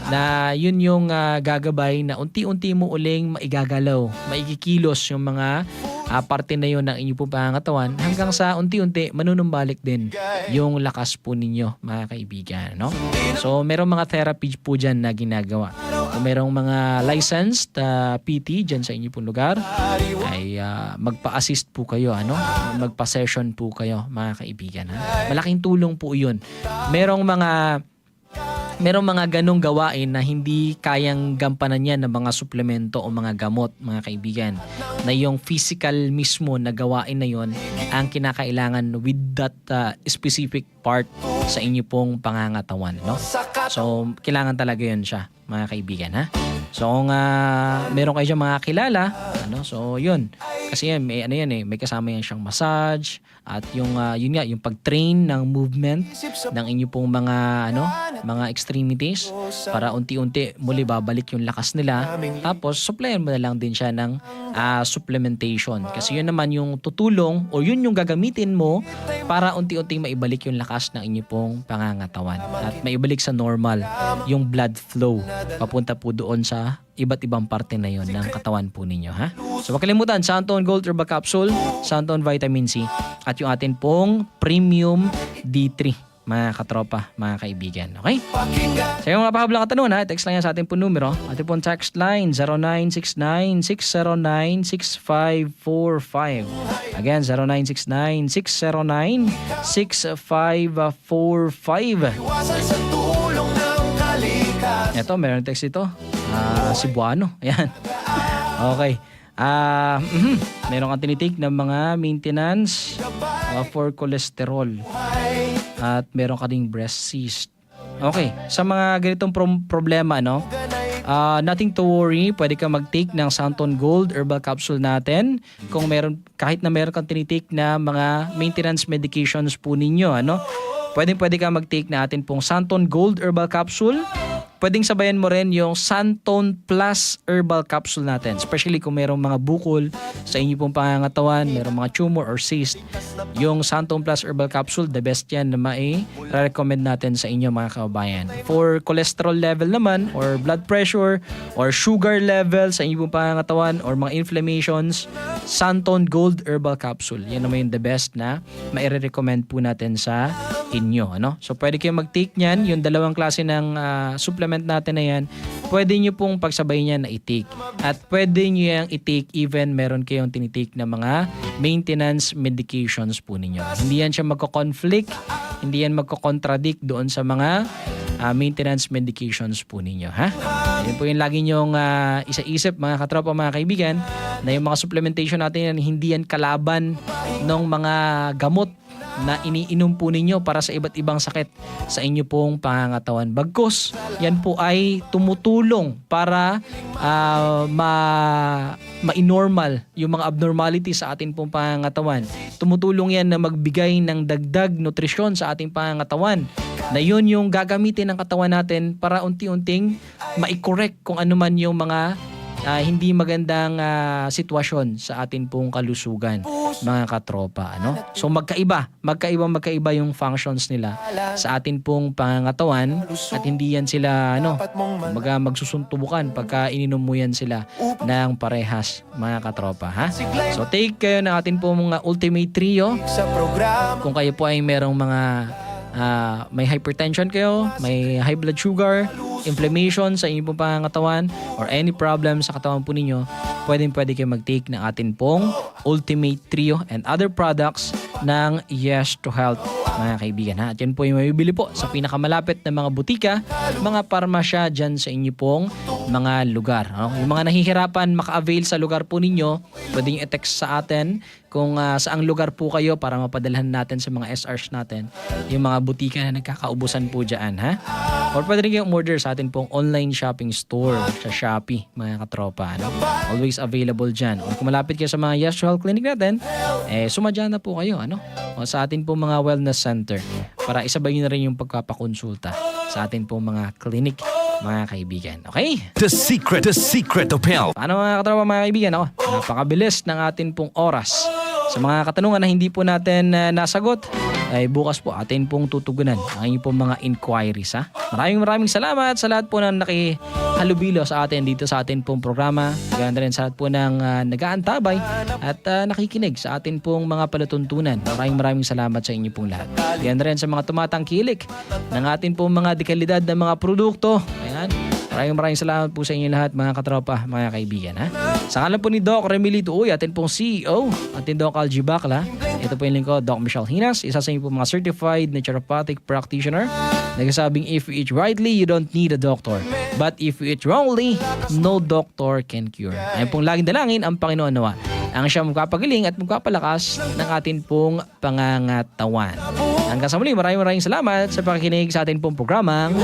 na yun yung gagabay na unti-unti mo uling maigagalaw, maikikilos yung mga parte na yun ng inyong pong pangangatawan hanggang sa unti-unti manunumbalik din yung lakas po ninyo, mga kaibigan. No? So merong mga therapy po dyan na ginagawa. Kung merong mga licensed PT dyan sa inyong pong lugar, ay magpa-assist po kayo, magpa-session po kayo, mga kaibigan. Malaking tulong po yun. Merong mga ganong gawain na hindi kayang gampanan yan ng mga suplemento o mga gamot, mga kaibigan. Na yung physical mismo na gawain na yon ang kinakailangan with that specific part sa inyo pong pangangatawan. No? So, kailangan talaga yun siya, mga kaibigan. Ha? So, kung meron kayo dyan mga kilala, so yun. Kasi yan, may kasama yan siyang massage at yung yung pag-train ng movement ng inyo pong mga extremities para unti-unti muli babalik yung lakas nila. Tapos supplyan mo na lang din siya ng supplementation kasi yun naman yung tutulong o yun yung gagamitin mo para unti-unti maibalik yung lakas ng inyo pong pangangatawan at maibalik sa normal yung blood flow papunta po doon sa iba't ibang parte na yon ng katawan po ninyo. Ha? So, wag kalimutan, Santon Gold Herbal Capsule, Santon Vitamin C, at yung atin pong Premium D3, mga katropa, mga kaibigan. Okay? Sa yung mga pahablang katanungan, text lang yan sa ating pong numero. Ating pong text line, 0969-609-6545. Again, 0969-609-6545. Ito, meron text ito. Cebuano. Ayan. Okay. Meron kang tinitik ng mga maintenance for cholesterol. At meron ka ding breast cyst. Okay. Sa mga ganitong problema, nothing to worry. Pwede ka mag-take ng Santon Gold Herbal Capsule natin. Kung kahit na meron kang tinitik na mga maintenance medications po ninyo, pwede ka mag-take na atin pong Santon Gold Herbal Capsule. Pwedeng sabayan mo rin yung Santon Plus Herbal Capsule natin. Especially kung mayroong mga bukol sa inyo pong pangangatawan, mayroong mga tumor or cyst. Yung Santon Plus Herbal Capsule, the best yan na recommend natin sa inyo, mga kababayan. For cholesterol level naman, or blood pressure, or sugar level sa inyo pong pangangatawan, or mga inflammations, Santon Gold Herbal Capsule. Yan naman yung the best na maire-recommend po natin sa inyo. So pwede kayo mag-take niyan, yung dalawang klase ng supplement natin na yan, pwede nyo pong pagsabayin niya na i-take. At pwede nyo yung i-take even meron kayong tinitake na mga maintenance medications po ninyo. Hindi yan siya magko-conflict, hindi yan magko-contradict doon sa mga maintenance medications po ninyo. Ha? Yan po yung lagi nyong isa-isip, mga katropa, mga kaibigan, na yung mga supplementation natin yan, hindi yan kalaban ng mga gamot na iniinom po ninyo para sa iba't ibang sakit sa inyo pong pangangatawan. Bagkus, yan po ay tumutulong para ma-normal yung mga abnormalities sa ating pong pangangatawan. Tumutulong yan na magbigay ng dagdag nutrisyon sa ating pangangatawan na yun yung gagamitin ng katawan natin para unti-unting ma-correct kung ano man yung mga hindi magandang sitwasyon sa atin pong kalusugan, mga katropa. So magkaiba yung functions nila sa atin pong pangangatawan at hindi yan sila magsusuntubukan pagka ininom mo yan sila ng parehas, mga katropa. Ha? So take kayo ng atin pong mga Ultimate Trio kung kayo po ay merong mga may hypertension kayo, may high blood sugar, inflammation sa inyong pong pangangatawan, or any problem sa katawan po ninyo, pwede kayo mag-take ng atin pong Ultimate Trio and other products ng Yes to Health, mga kaibigan. Ha? At yan po yung mabibili po sa pinakamalapit na mga butika, mga parmasya dyan sa inyo pong mga lugar. Yung mga nahihirapan maka-avail sa lugar po ninyo, pwedeng i-text sa atin kung saang lugar po kayo para mapadalhan natin sa mga SRs natin yung mga butika na nagkakaubusan po dyan, ha? Or pwede rin kayong order sa atin pong online shopping store sa Shopee, mga katropa. Always available dyan. Or kung malapit kayo sa mga Yes to Health Clinic natin, sumadya na po kayo, o sa atin pong mga wellness center para isabay nyo na rin yung pagpapakonsulta sa atin pong mga clinic, mga kaibigan. Okay? The secret of health. Paano mga katropa, mga kaibigan? Napakabilis ng atin pong oras. Sa mga katanungan na hindi po natin nasagot, ay bukas po atin pong tutugunan ang inyong pong mga inquiries, ha? Maraming salamat sa lahat po ng nakihalubilo sa atin dito sa atin pong programa. Ganda rin sa lahat po ng nag-aantabay at nakikinig sa atin pong mga palatuntunan. Maraming salamat sa inyo pong lahat. Ganda rin sa mga tumatangkilik ng atin pong mga dekalidad ng mga produkto. Ayan. Maraming salamat po sa inyo lahat, mga katropa, mga kaibigan, ha? Sa ngalan po ni Doc Remilito Uy, atin pong CEO, atin Doc Algie Bacla. Ito po yung lingkod, Doc Michelle Hinas, isa sa inyo po mga certified naturopathic practitioner. Nagsasabing if you eat rightly, you don't need a doctor. But if you eat wrongly, no doctor can cure. Ayun pong laging dalangin ang Panginoon nawa. Ang siya magpapagaling at magpapalakas ng atin pong pangangatawan. Hanggang sa muli, maraming salamat sa pakikinig sa atin pong programang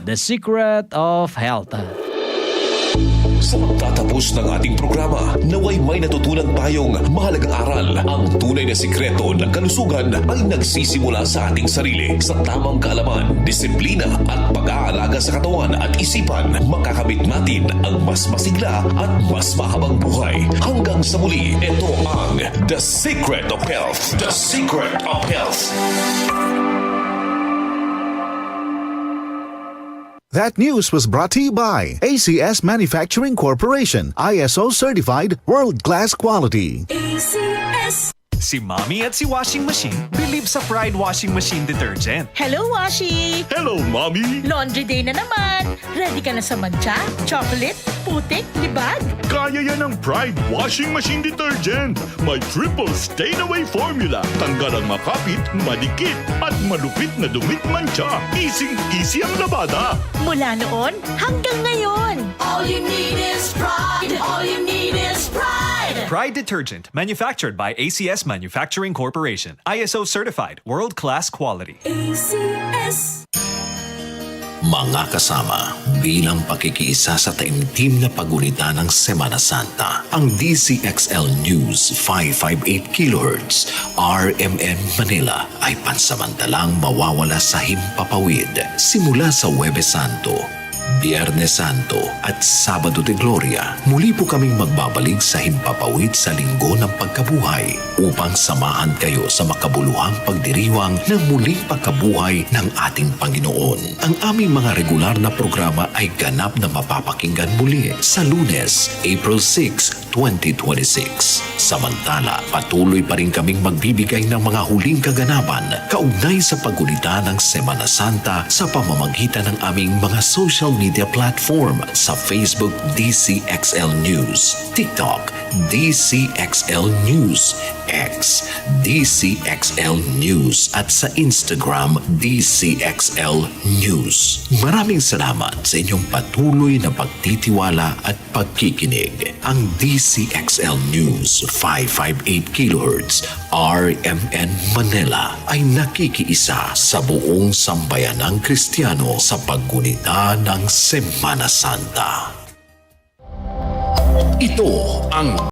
The Secret of Health. Sa pagtatapos ng ating programa, naway may natutunan tayong mahalagang aral. Ang tunay na sikreto ng kalusugan ay nagsisimula sa ating sarili. Sa tamang kaalaman, disiplina at pag-aalaga sa katawan at isipan, makakamit natin ang mas masigla at mas mahabang buhay. Hanggang sa muli, ito ang The Secret of Health. The Secret of Health. That news was brought to you by ACS Manufacturing Corporation, ISO certified, world-class quality. ACS. Si Mommy at si Washing Machine believe sa Pride Washing Machine Detergent. Hello, Washi! Hello, Mommy! Laundry day na naman! Ready ka na sa mancha, chocolate, putik, libag? Kaya yan ang Pride Washing Machine Detergent. May triple stain-away formula. Tanggal ang makapit, madikit, at malupit na dumit mancha. Easy ang labada. Mula noon hanggang ngayon. All you need is pride! All you need is pride! Pride Detergent, manufactured by ACS Manufacturing Corporation. ISO certified, world-class quality. ACS. Mga kasama, bilang pakikiisa sa taimtim na paggunita ng Semana Santa, ang DCXL News 558 kHz RMN Manila ay pansamantalang mawawala sa himpapawid simula sa Huwebes Santo, Biyernes Santo at Sabado de Gloria. Muli po kaming magbabalik sa himpapawid sa Linggo ng Pagkabuhay upang samahan kayo sa makabuluhang pagdiriwang ng muling pagkabuhay ng ating Panginoon. Ang aming mga regular na programa ay ganap na mapapakinggan muli sa Lunes, April 6, 2026. Samantala, patuloy pa rin kaming magbibigay ng mga huling kaganapan kaugnay sa paggunita ng Semana Santa sa pamamagitan ng aming mga social media platform sa Facebook DCXL News, TikTok DCXL News, X DCXL News at sa Instagram DCXL News. Maraming salamat sa inyong patuloy na pagtitiwala at pagkikinig. Ang DCXL News 558 kHz RMN Manila ay nakikiisa sa buong sambayanang Kristiyano sa paggunita ng Semana Santa. Ito ang